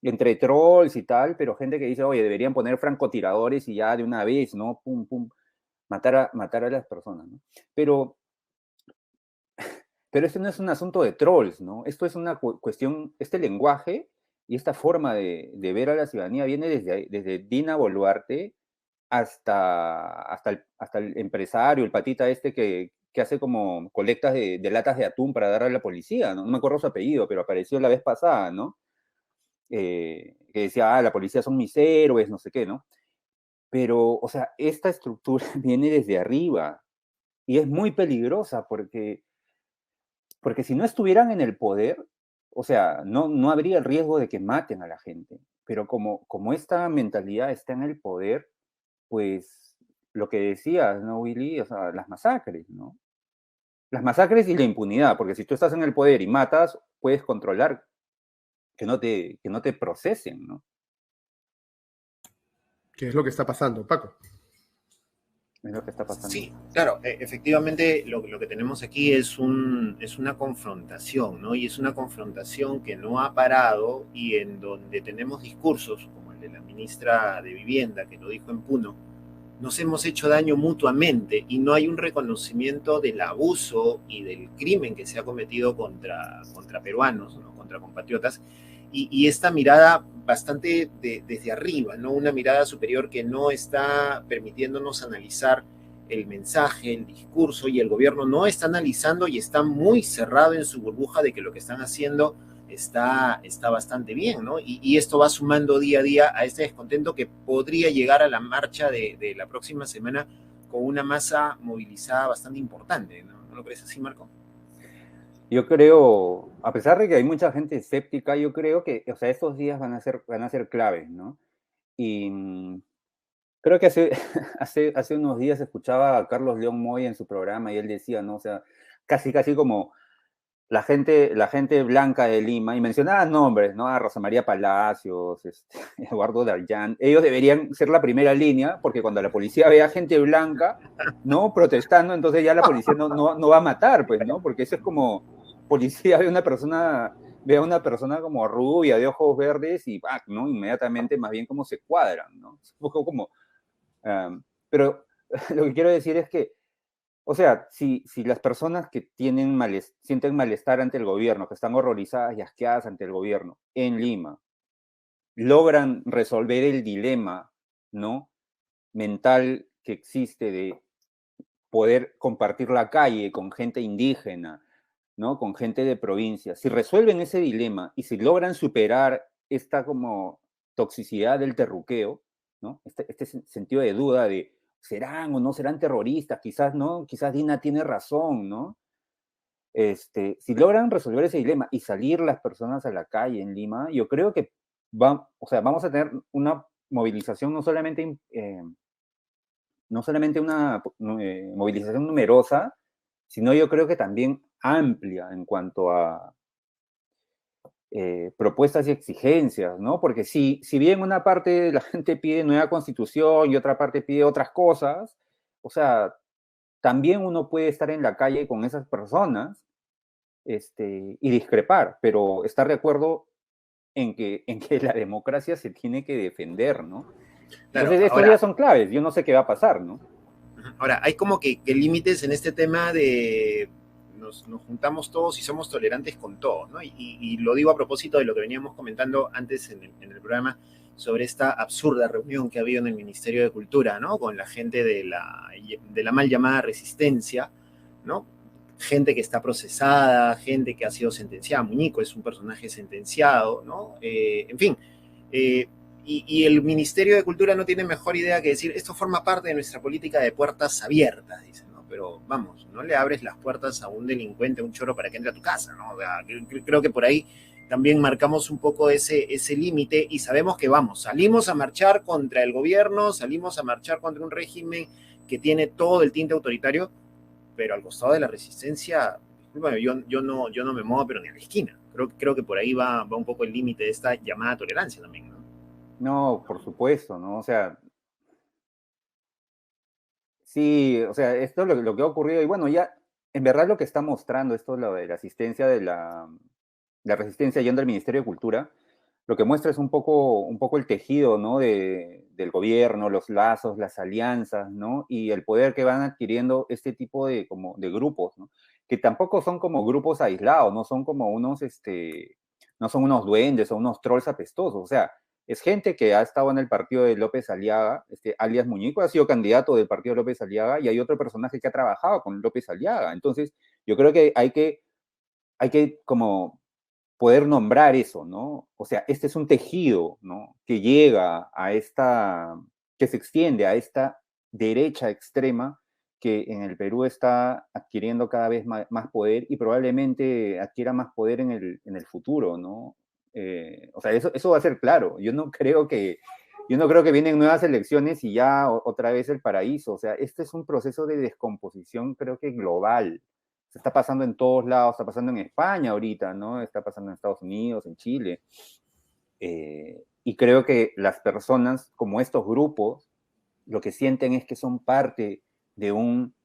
entre trolls y tal, pero gente que dice, oye, deberían poner francotiradores y ya de una vez, ¿no? Pum, pum, matar a las personas, ¿no? Pero esto no es un asunto de trolls, ¿no? Esto es una cuestión, este lenguaje y esta forma de ver a la ciudadanía viene desde Dina Boluarte hasta el empresario, el patita este que hace como colectas de latas de atún para darle a la policía, ¿no? No me acuerdo su apellido, pero apareció la vez pasada, ¿no? Que decía, la policía son mis héroes, no sé qué, ¿no? Pero, o sea, esta estructura viene desde arriba y es muy peligrosa porque si no estuvieran en el poder, o sea, no habría el riesgo de que maten a la gente. Pero como esta mentalidad está en el poder, pues lo que decías, ¿no, Willy? O sea, las masacres, ¿no? Las masacres y la impunidad, porque si tú estás en el poder y matas, puedes controlar que no te procesen, ¿no? ¿Qué es lo que está pasando, Paco? Es lo que está pasando. Sí, claro, efectivamente lo que tenemos aquí es una confrontación, ¿no? Y es una confrontación que no ha parado y en donde tenemos discursos, como el de la ministra de Vivienda, que lo dijo en Puno, nos hemos hecho daño mutuamente y no hay un reconocimiento del abuso y del crimen que se ha cometido contra peruanos, ¿no? Contra compatriotas, y esta mirada bastante desde arriba, ¿no? Una mirada superior que no está permitiéndonos analizar el mensaje, el discurso, y el gobierno no está analizando y está muy cerrado en su burbuja de que lo que están haciendo está bastante bien, ¿no? Y esto va sumando día a día a este descontento que podría llegar a la marcha de la próxima semana con una masa movilizada bastante importante, ¿no? ¿No lo crees así, Marco? Yo creo, a pesar de que hay mucha gente escéptica, yo creo que, o sea, estos días van a ser claves, ¿no? Y creo que hace unos días escuchaba a Carlos León Moy en su programa y él decía, ¿no? O sea, casi como la gente blanca de Lima, y mencionaba nombres, ¿no? A Rosa María Palacios, Eduardo Darllán, ellos deberían ser la primera línea, porque cuando la policía ve a gente blanca, ¿no? Protestando, entonces ya la policía no va a matar, pues, ¿no? Porque eso es como, policía ve a una persona como rubia, de ojos verdes, y, ¿no? Inmediatamente más bien como se cuadran, ¿no? Es un poco como... pero lo que quiero decir es que, o sea, si las personas que sienten malestar ante el gobierno, que están horrorizadas y asqueadas ante el gobierno en Lima, logran resolver el dilema, ¿no?, mental que existe de poder compartir la calle con gente indígena, ¿no?, con gente de provincia. Si resuelven ese dilema y si logran superar esta como toxicidad del terruqueo, ¿no?, este sentido de duda de serán o no serán terroristas, quizás no, quizás Dina tiene razón, ¿no? Si logran resolver ese dilema y salir las personas a la calle en Lima, yo creo que o sea, vamos a tener una movilización no solamente una movilización numerosa, sino yo creo que también amplia en cuanto a propuestas y exigencias, ¿no? Porque si bien una parte la gente pide nueva constitución y otra parte pide otras cosas, o sea, también uno puede estar en la calle con esas personas y discrepar, pero estar de acuerdo en que la democracia se tiene que defender, ¿no? Claro, Entonces, estos días son claves, yo no sé qué va a pasar, ¿no? Ahora, hay como que límites en este tema de nos juntamos todos y somos tolerantes con todos, ¿no? Y lo digo a propósito de lo que veníamos comentando antes en el programa sobre esta absurda reunión que ha habido en el Ministerio de Cultura, ¿no? Con la gente de la mal llamada resistencia, ¿no? Gente que está procesada, gente que ha sido sentenciada. Muñico es un personaje sentenciado, ¿no? En fin, y el Ministerio de Cultura no tiene mejor idea que decir, esto forma parte de nuestra política de puertas abiertas, dicen, ¿no? Pero vamos, no le abres las puertas a un delincuente, a un choro para que entre a tu casa, ¿no? O sea, creo que por ahí también marcamos un poco ese límite y sabemos que vamos, salimos a marchar contra el gobierno, salimos a marchar contra un régimen que tiene todo el tinte autoritario, pero al costado de la resistencia, bueno, yo no me muevo, pero ni a la esquina. Creo que por ahí va un poco el límite de esta llamada tolerancia también, ¿no? No, por supuesto, ¿no? O sea, sí, o sea, esto es lo que ha ocurrido y bueno, ya, en verdad lo que está mostrando esto, lo de la asistencia de la resistencia yendo al Ministerio de Cultura, lo que muestra es un poco el tejido, ¿no? Del gobierno, los lazos, las alianzas, ¿no? Y el poder que van adquiriendo este tipo de grupos, ¿no? Que tampoco son como grupos aislados, no son como no son unos duendes o unos trolls apestosos, o sea, es gente que ha estado en el partido de López Aliaga, alias Muñico ha sido candidato del partido de López Aliaga y hay otro personaje que ha trabajado con López Aliaga. Entonces, yo creo que hay que como poder nombrar eso, ¿no? O sea, este es un tejido, ¿no? Que llega que se extiende a esta derecha extrema que en el Perú está adquiriendo cada vez más poder y probablemente adquiera más poder en el futuro, ¿no? O sea, eso va a ser claro. Yo no creo que vienen nuevas elecciones y ya otra vez el paraíso. O sea, este es un proceso de descomposición, creo que global. Se está pasando en todos lados, está pasando en España ahorita, ¿no? Está pasando en Estados Unidos, en Chile. Y creo que las personas, como estos grupos, lo que sienten es que son parte de un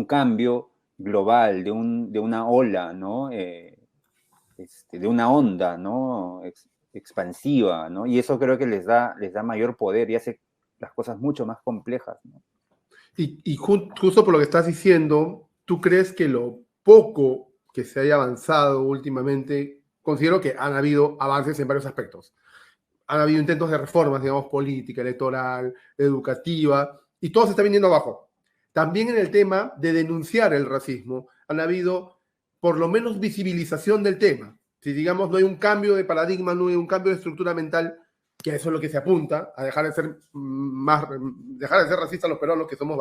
cambio global, de una ola, ¿no? De una onda, ¿no? Expansiva, ¿no? Y eso creo que les da mayor poder y hace las cosas mucho más complejas, ¿no? Y justo por lo que estás diciendo, ¿tú crees que lo poco que se haya avanzado últimamente, considero que han habido avances en varios aspectos? Han habido intentos de reformas, digamos, política, electoral, educativa, y todo se está viniendo abajo. También en el tema de denunciar el racismo, han habido por lo menos visibilización del tema. Si, digamos, no hay un cambio de paradigma, no hay un cambio de estructura mental, que eso es lo que se apunta, a dejar de ser racistas los peruanos, que somos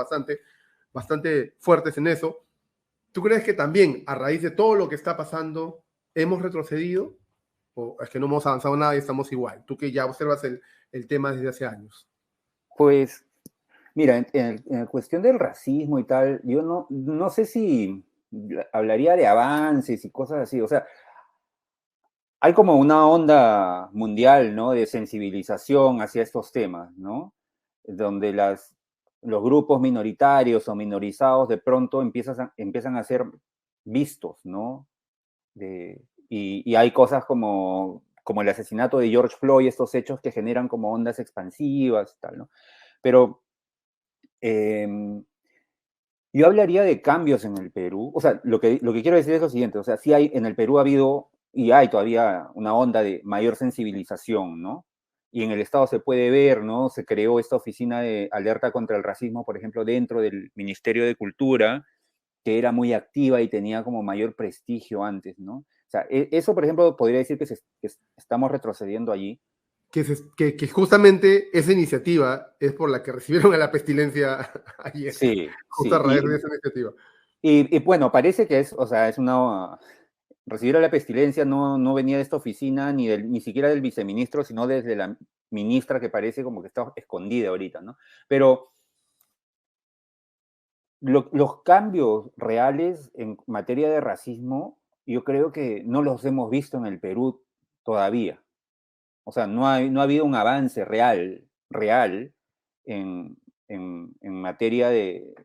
bastante fuertes en eso. ¿Tú crees que también, a raíz de todo lo que está pasando, hemos retrocedido? ¿O es que no hemos avanzado nada y estamos igual? Tú que ya observas el tema desde hace años. Pues, mira, en cuestión del racismo y tal, yo no sé si hablaría de avances y cosas así. O sea, hay como una onda mundial, ¿no? De sensibilización hacia estos temas, ¿no? Donde los grupos minoritarios o minorizados de pronto empiezan a ser vistos, ¿no? Y hay cosas como el asesinato de George Floyd, estos hechos que generan como ondas expansivas y tal, ¿no? Pero yo hablaría de cambios en el Perú. O sea, lo que quiero decir es lo siguiente. O sea, sí en el Perú ha habido y hay todavía una onda de mayor sensibilización, ¿no? y en el Estado se puede ver, ¿no? Se creó esta oficina de alerta contra el racismo, por ejemplo, dentro del Ministerio de Cultura, que era muy activa y tenía como mayor prestigio antes, ¿no? O sea, eso, por ejemplo, podría decir que estamos retrocediendo allí. Que justamente esa iniciativa es por la que recibieron a la pestilencia ayer. Sí, justo sí. a raíz de esa iniciativa. Y bueno, parece que es, o sea, es una... Recibir a la pestilencia no venía de esta oficina ni siquiera del viceministro, sino desde la ministra, que parece como que está escondida ahorita, ¿no? Pero los cambios reales en materia de racismo, yo creo que no los hemos visto en el Perú todavía. O sea, no ha habido un avance real en materia de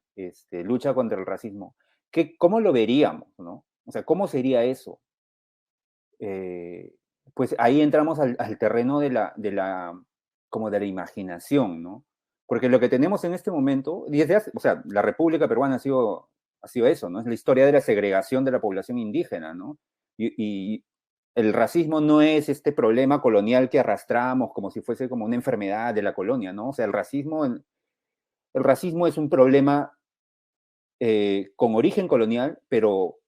lucha contra el racismo. ¿Cómo lo veríamos, no? O sea, ¿cómo sería eso? Pues ahí entramos al terreno como de la imaginación, ¿no? Porque lo que tenemos en este momento, o sea, la República Peruana ha sido eso, ¿no? Es la historia de la segregación de la población indígena, ¿no? Y el racismo no es este problema colonial que arrastramos como si fuese como una enfermedad de la colonia, ¿no? O sea, el racismo es un problema con origen colonial, pero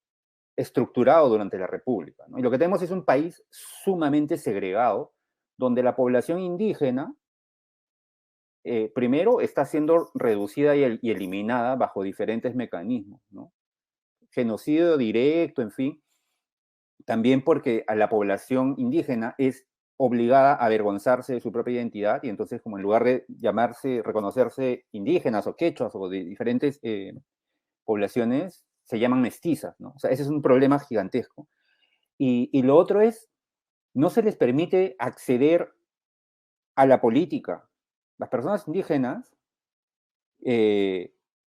estructurado durante la República, ¿no? Y lo que tenemos es un país sumamente segregado, donde la población indígena, primero, está siendo reducida y eliminada bajo diferentes mecanismos, ¿no? Genocidio directo, en fin. También porque a la población indígena es obligada a avergonzarse de su propia identidad, y entonces, como en lugar de reconocerse indígenas o quechuas o de diferentes poblaciones, se llaman mestizas, ¿no? O sea, ese es un problema gigantesco. Y lo otro es, no se les permite acceder a la política. Las personas indígenas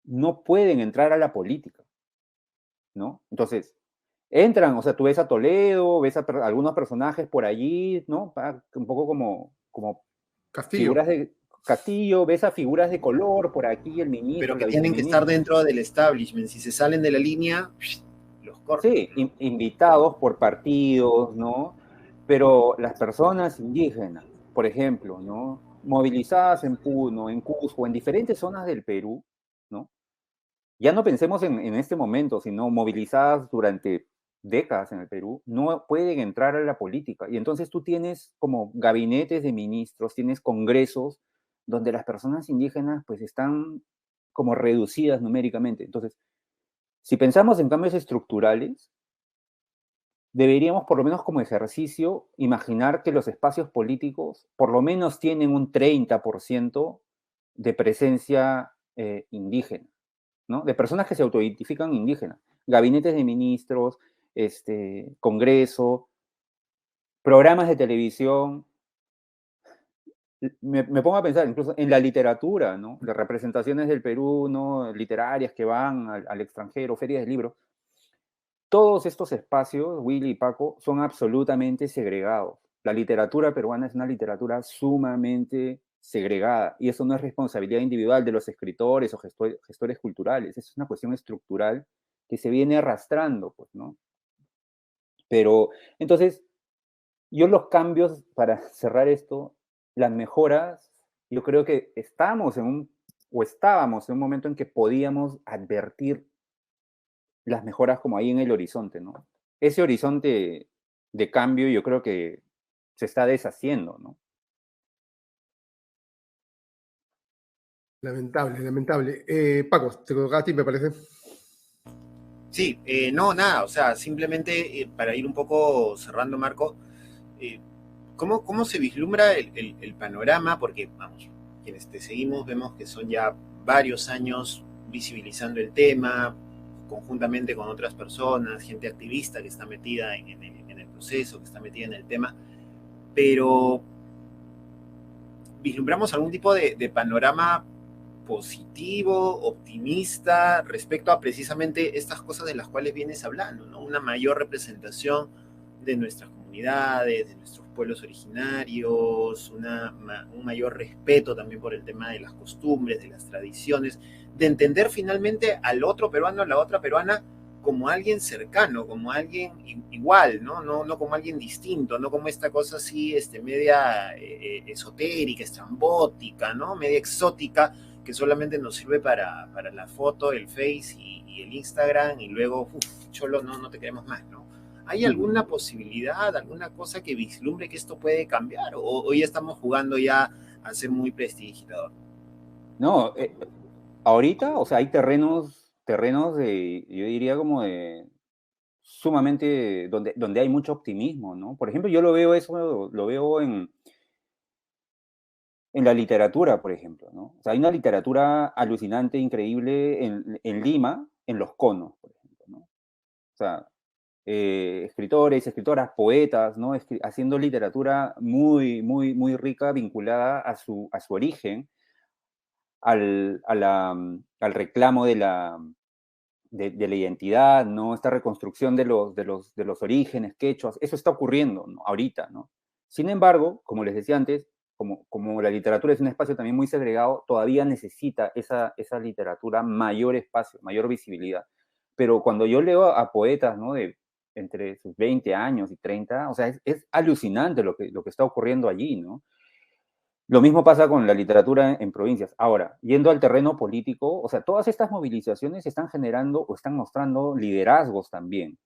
no pueden entrar a la política, ¿no? Entonces, entran, o sea, tú ves a Toledo, ves a algunos personajes por allí, ¿no? Un poco como Castillo. Figuras de Castillo, ves a figuras de color por aquí, el ministro. Pero que tienen que estar dentro del establishment. Si se salen de la línea, los cortan. Sí, invitados por partidos, ¿no? Pero las personas indígenas, por ejemplo, ¿no? Movilizadas en Puno, en Cusco, en diferentes zonas del Perú, ¿no? Ya no pensemos en este momento, sino movilizadas durante décadas en el Perú, no pueden entrar a la política. Y entonces tú tienes como gabinetes de ministros, tienes congresos donde las personas indígenas pues están como reducidas numéricamente. Entonces, si pensamos en cambios estructurales, deberíamos, por lo menos como ejercicio, imaginar que los espacios políticos por lo menos tienen un 30% de presencia indígena, ¿no? De personas que se autoidentifican indígenas. Gabinetes de ministros, Congreso, programas de televisión. Me pongo a pensar incluso en la literatura, ¿no? De representaciones del Perú, ¿no? Literarias que van al extranjero, ferias de libros. Todos estos espacios, Willy y Paco, son absolutamente segregados. La literatura peruana es una literatura sumamente segregada, y eso no es responsabilidad individual de los escritores o gestores culturales, es una cuestión estructural que se viene arrastrando, pues, ¿no? Pero, entonces, yo los cambios, para cerrar esto, las mejoras, yo creo que estábamos en un momento en que podíamos advertir las mejoras como ahí en el horizonte, ¿no? Ese horizonte de cambio yo creo que se está deshaciendo, ¿no? Lamentable. Paco, te toca a ti, me parece. Sí, no, nada, o sea, simplemente para ir un poco cerrando, Marco, ¿cómo se vislumbra el panorama? Porque, vamos, quienes te seguimos vemos que son ya varios años visibilizando el tema, conjuntamente con otras personas, gente activista que está metida en el proceso, que está metida en el tema, pero ¿vislumbramos algún tipo de panorama positivo, optimista, respecto a precisamente estas cosas de las cuales vienes hablando, ¿no? Una mayor representación de nuestras comunidades, de nuestros pueblos originarios, un mayor respeto también por el tema de las costumbres, de las tradiciones, de entender finalmente al otro peruano, a la otra peruana, como alguien cercano, como alguien igual, ¿no? No como alguien distinto, no como esta cosa así, media esotérica, estrambótica, ¿no? Media exótica, que solamente nos sirve para la foto, el Face y el Instagram, y luego, cholo, no te queremos más, ¿no? ¿Hay alguna posibilidad, alguna cosa que vislumbre que esto puede cambiar? ¿O ya estamos jugando ya a ser muy prestidigitador? No, ahorita, o sea, hay terrenos de, yo diría como de sumamente, donde hay mucho optimismo, ¿no? Por ejemplo, yo lo veo en la literatura, por ejemplo, ¿no? O sea, hay una literatura alucinante, increíble en Lima, en Los Conos, por ejemplo, ¿no? O sea, escritores, escritoras, poetas, ¿no? Haciendo literatura muy, muy, muy rica, vinculada a su origen, al reclamo de la identidad, ¿no? Esta reconstrucción de los orígenes quechuas, eso está ocurriendo, ¿no? Ahorita, ¿no? Sin embargo, como les decía antes, como la literatura es un espacio también muy segregado, todavía necesita esa literatura mayor espacio, mayor visibilidad. Pero cuando yo leo a poetas, ¿no? De entre sus 20 años y 30, o sea, es alucinante lo que está ocurriendo allí, ¿no? Lo mismo pasa con la literatura en provincias. Ahora, yendo al terreno político, o sea, todas estas movilizaciones están generando o están mostrando liderazgos también,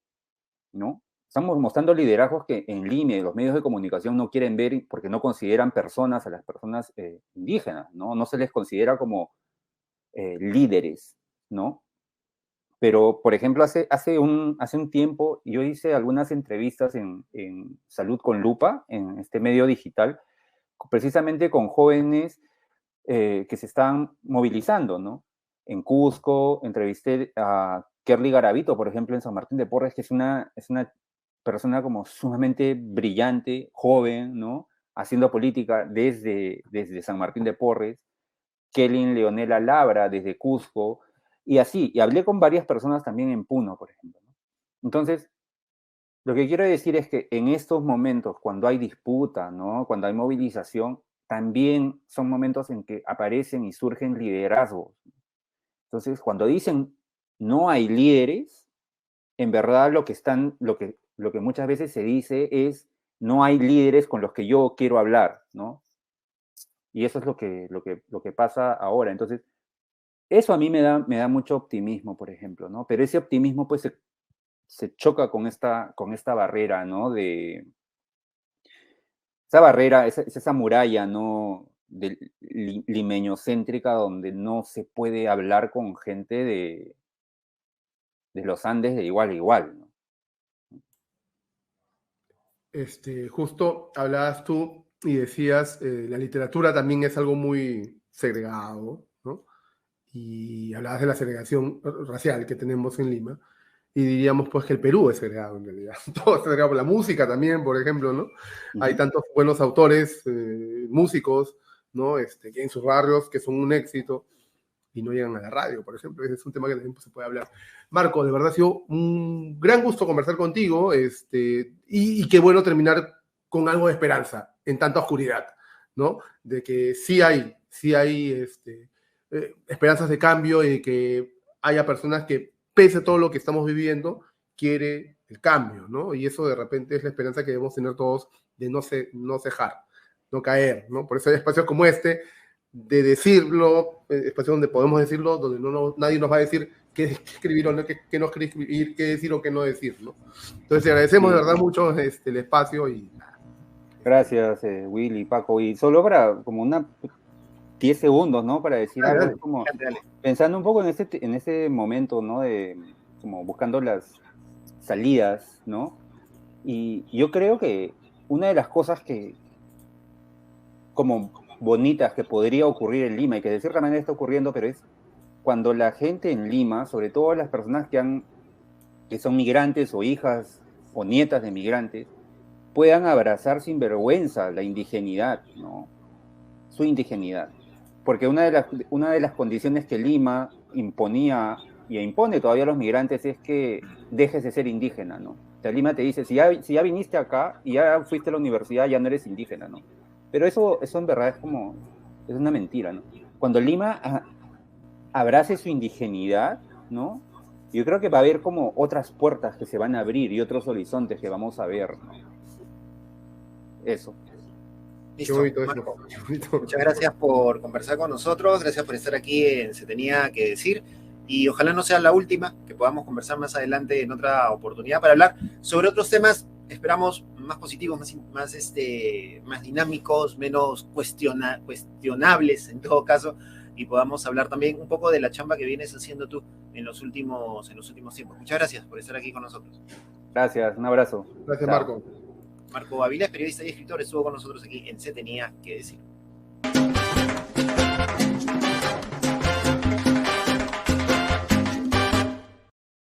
¿no? Estamos mostrando liderazgos que en línea los medios de comunicación no quieren ver porque no consideran personas a las personas indígenas, ¿no? No se les considera como líderes, ¿no? Pero, por ejemplo, hace un tiempo yo hice algunas entrevistas en Salud con Lupa, en este medio digital, precisamente con jóvenes que se están movilizando, ¿no? En Cusco, entrevisté a Kerly Garavito, por ejemplo, en San Martín de Porres, que es una persona como sumamente brillante, joven, ¿no? Haciendo política desde San Martín de Porres. Kelly Leonela Labra, desde Cusco, y así. Y hablé con varias personas también en Puno, por ejemplo, ¿no? Entonces, lo que quiero decir es que en estos momentos, cuando hay disputa, ¿no? Cuando hay movilización, también son momentos en que aparecen y surgen liderazgos. Entonces, cuando dicen no hay líderes, en verdad lo que muchas veces se dice es no hay líderes con los que yo quiero hablar, ¿no? Y eso es lo que pasa ahora. Entonces, eso a mí me da mucho optimismo, por ejemplo, ¿no? Pero ese optimismo pues se choca con esta barrera, ¿no? Esa barrera, es esa muralla, ¿no? Limeñocéntrica, donde no se puede hablar con gente de los Andes de igual a igual, ¿no? Justo hablabas tú y decías, la literatura también es algo muy segregado, ¿no? Y hablabas de la segregación racial que tenemos en Lima, y diríamos pues que el Perú es segregado en realidad. Todo es segregado por la música también, por ejemplo, ¿no? Hay tantos buenos autores, músicos, ¿no? Que en sus barrios que son un éxito y no llegan a la radio, por ejemplo. Ese es un tema que también se puede hablar. Marco, de verdad ha sido un gran gusto conversar contigo, y qué bueno terminar con algo de esperanza en tanta oscuridad, ¿no? De que sí hay esperanzas de cambio y que haya personas que, pese a todo lo que estamos viviendo, quiere el cambio, ¿no? Y eso de repente es la esperanza que debemos tener todos de no cejar, no caer, ¿no? Por eso hay espacios como este, de decirlo, espacios donde podemos decirlo, donde nadie nos va a decir qué escribir o no, qué no escribir, qué decir o qué no decir, ¿no? Entonces, te agradecemos de verdad mucho el espacio y... Gracias, Willy, Paco. Y solo para como 10 segundos, ¿no? Para decir algo, dale. como pensando un poco en ese momento, ¿no? Como buscando las salidas, ¿no? Y yo creo que una de las cosas que como bonitas que podría ocurrir en Lima y que de cierta manera está ocurriendo, pero es cuando la gente en Lima, sobre todo las personas que son migrantes o hijas o nietas de migrantes, puedan abrazar sin vergüenza la indigenidad, ¿no? Su indigenidad. Porque una de las condiciones que Lima imponía y impone todavía a los migrantes es que dejes de ser indígena, ¿no? O sea, Lima te dice, si ya viniste acá y ya fuiste a la universidad, ya no eres indígena, ¿no? Pero eso en verdad es una mentira, ¿no? Cuando Lima abrace su indigenidad, ¿no? Yo creo que va a haber como otras puertas que se van a abrir y otros horizontes que vamos a ver, ¿no? Eso. Qué Listo. bonito eso. Marco, Qué bonito. muchas gracias por conversar con nosotros, gracias por estar aquí en Se Tenía que Decir, y ojalá no sea la última, que podamos conversar más adelante en otra oportunidad para hablar sobre otros temas, esperamos más positivos, más dinámicos, menos cuestionables en todo caso, y podamos hablar también un poco de la chamba que vienes haciendo tú en los últimos tiempos. Muchas gracias por estar aquí con nosotros. Gracias, un abrazo. Gracias, Chao. Marco. Marco Avilés, periodista y escritor, estuvo con nosotros aquí en Se Tenía que Decir.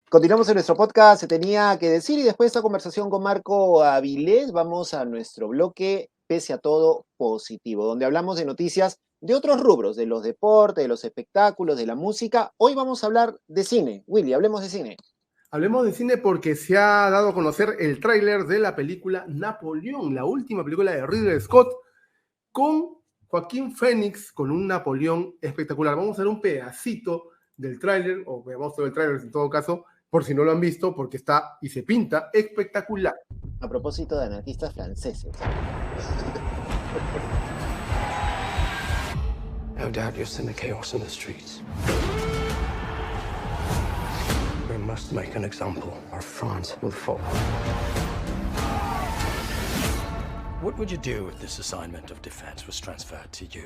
Continuamos en nuestro podcast, Se Tenía que Decir, y después de esta conversación con Marco Avilés, vamos a nuestro bloque Pese a Todo Positivo, donde hablamos de noticias de otros rubros, de los deportes, de los espectáculos, de la música. Hoy vamos a hablar de cine. Willy, hablemos de cine. Hablemos de cine porque se ha dado a conocer el tráiler de la película Napoleón, la última película de Ridley Scott, con Joaquín Phoenix, con un Napoleón espectacular. Vamos a ver un pedacito del tráiler, o veamos todo el tráiler en todo caso, por si no lo han visto, porque está y se pinta espectacular. A propósito de anarquistas franceses. No doubt you'll send the chaos in the streets. We must make an example, or France will fall. What would you do if this assignment of defense was transferred to you?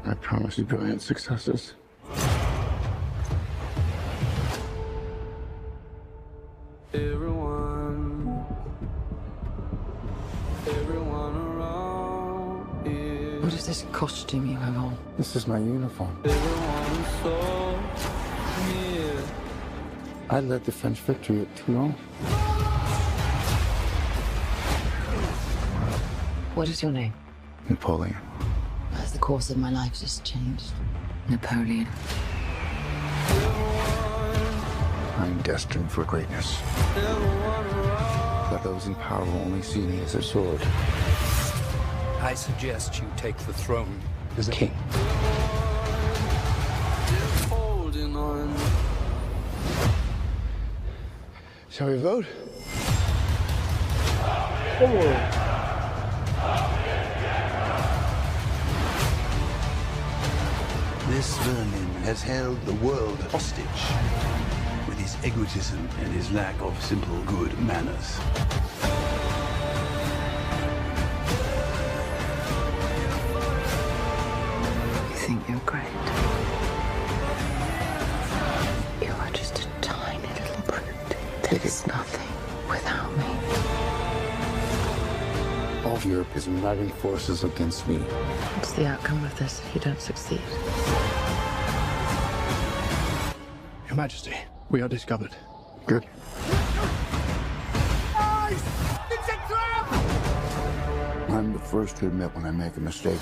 I promise you brilliant successes. Everyone around here. What is this costume you have on? This is my uniform. Everyone so near. I led the French victory at Toulon. What is your name? Napoleon. As the course of my life just changed. Napoleon. I'm destined for greatness. But those in power will only see me as a sword. I suggest you take the throne as a king. Holding on. Shall we vote? This vermin has held the world hostage with his egotism and his lack of simple good manners. You think you're great. You are just a tiny little brute that is nothing without me. All of Europe is uniting forces against me. What's the outcome of this if you don't succeed? Your Majesty, we are discovered. Good. I'm the first to admit when I make a mistake.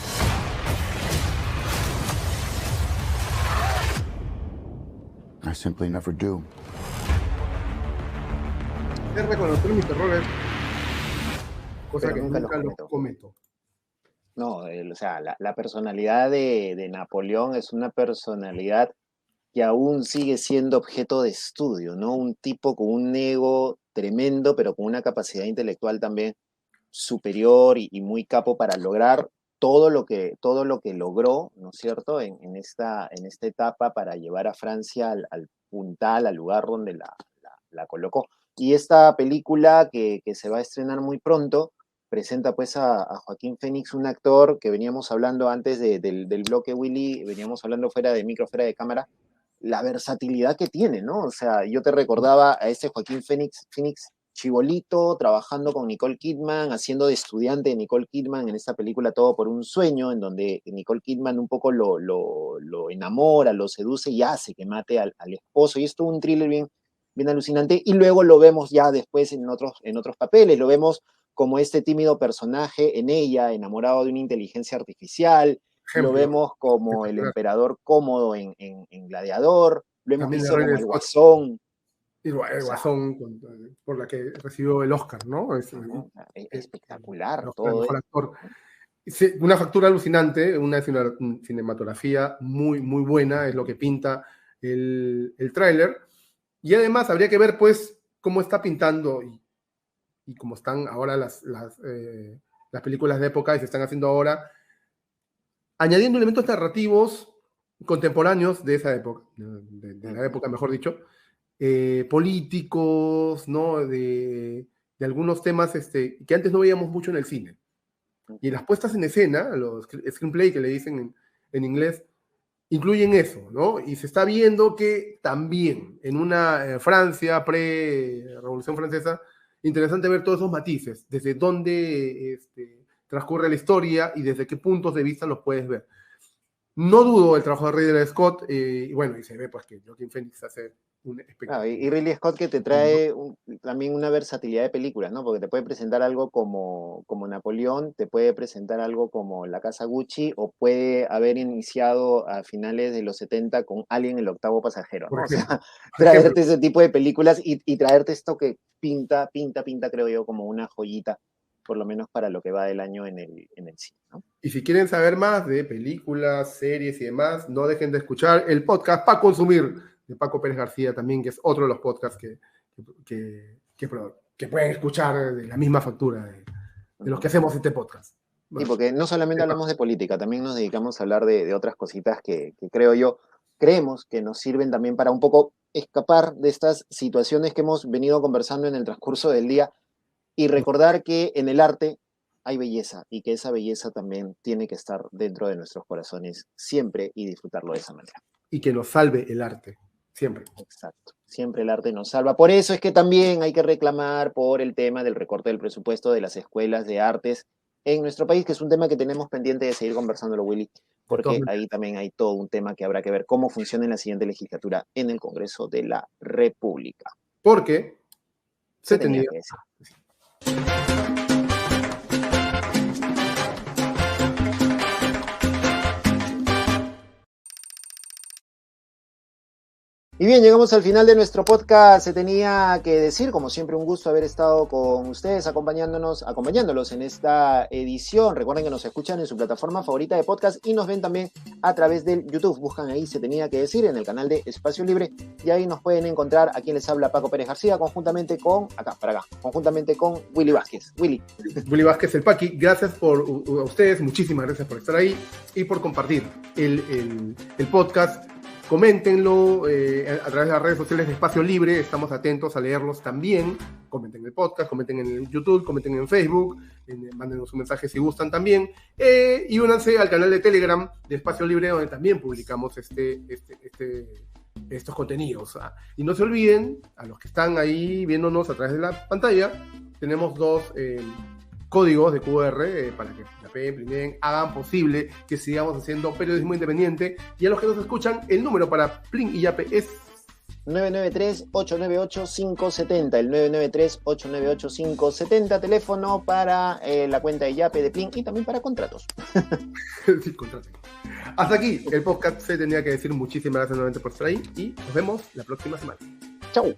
I simply never do. Es reconocer mis errores, cosa Pero que nunca nunca los lo cometo. No, o sea, la personalidad de Napoleón es una personalidad que aún sigue siendo objeto de estudio, ¿no? Un tipo con un ego tremendo, pero con una capacidad intelectual también superior y muy capo para lograr todo lo que logró, ¿no es cierto?, en esta etapa para llevar a Francia al puntal, al lugar donde la colocó. Y esta película que se va a estrenar muy pronto presenta pues a Joaquín Phoenix, un actor que veníamos hablando antes del bloque, Willy, veníamos hablando fuera de micro, fuera de cámara, la versatilidad que tiene, ¿no? O sea, yo te recordaba a ese Joaquín Phoenix chibolito, trabajando con Nicole Kidman, haciendo de estudiante de Nicole Kidman en esta película Todo por un sueño, en donde Nicole Kidman un poco lo enamora, lo seduce y hace que mate al esposo. Y esto es un thriller bien alucinante. Y luego lo vemos ya después en otros papeles, lo vemos como este tímido personaje en ella, enamorado de una inteligencia artificial. Lo vemos como el emperador cómodo en Gladiador, lo hemos visto como el Guasón. El Guasón, por la que recibió el Oscar, ¿no? Espectacular el todo. mejor actor. Una factura alucinante, una cinematografía muy, muy buena, es lo que pinta el tráiler. Y además habría que ver, pues, cómo está pintando y cómo están ahora las películas de época y se están haciendo ahora, añadiendo elementos narrativos contemporáneos de esa época, de la época, mejor dicho, políticos, ¿no? De algunos temas que antes no veíamos mucho en el cine. Y las puestas en escena, los screenplay que le dicen en inglés, incluyen eso, ¿no? Y se está viendo que también en una Francia pre-Revolución Francesa, interesante ver todos esos matices, desde dónde transcurre la historia y desde qué puntos de vista los puedes ver. No dudo el trabajo de Ridley Scott, y bueno, y se ve pues que Joaquin Phoenix hace un espectáculo. Y Ridley Scott que te trae también una versatilidad de películas, ¿no? Porque te puede presentar algo como Napoleón, te puede presentar algo como La Casa Gucci, o puede haber iniciado a finales de los 70 con Alien, el octavo pasajero, ¿no? O sea, traerte ese tipo de películas y traerte esto que pinta, creo yo, como una joyita, por lo menos para lo que va del año en el cine, ¿no? Y si quieren saber más de películas, series y demás, no dejen de escuchar el podcast para consumir de Paco Pérez García también, que es otro de los podcasts que pueden escuchar de la misma factura de los que hacemos este podcast. Sí, porque no solamente hablamos de política, también nos dedicamos a hablar de otras cositas que creemos que nos sirven también para un poco escapar de estas situaciones que hemos venido conversando en el transcurso del día y recordar que en el arte hay belleza y que esa belleza también tiene que estar dentro de nuestros corazones siempre y disfrutarlo de esa manera. Y que nos salve el arte, siempre. Exacto, siempre el arte nos salva. Por eso es que también hay que reclamar por el tema del recorte del presupuesto de las escuelas de artes en nuestro país, que es un tema que tenemos pendiente de seguir conversándolo, Willy, porque ahí también hay todo un tema que habrá que ver cómo funciona en la siguiente legislatura en el Congreso de la República. Porque se tenía que decir. Y bien, llegamos al final de nuestro podcast. Se tenía que decir, como siempre, un gusto haber estado con ustedes, acompañándolos en esta edición. Recuerden que nos escuchan en su plataforma favorita de podcast y nos ven también a través del YouTube. Buscan ahí Se tenía que decir en el canal de Espacio Libre y ahí nos pueden encontrar. A quien les habla Paco Pérez García, conjuntamente con Willy Vázquez. Willy Vázquez, el Paqui. Gracias a ustedes, muchísimas gracias por estar ahí y por compartir el podcast. Coméntenlo a través de las redes sociales de Espacio Libre, estamos atentos a leerlos también. Comenten el podcast, comenten en el YouTube, comenten en Facebook, mándenos un mensaje si gustan también. Y únanse al canal de Telegram de Espacio Libre, donde también publicamos estos contenidos. Y no se olviden, a los que están ahí viéndonos a través de la pantalla, tenemos 2 códigos de QR para que imprimir, hagan posible que sigamos haciendo periodismo independiente. Y a los que nos escuchan, el número para Plin y Yape es 993-898-570, el 993-898-570, teléfono para la cuenta de Yape de Plin y también para contratos. Sí, contraten. Hasta aquí el podcast Se tenía que decir. Muchísimas gracias nuevamente por estar ahí y nos vemos la próxima semana. Chau.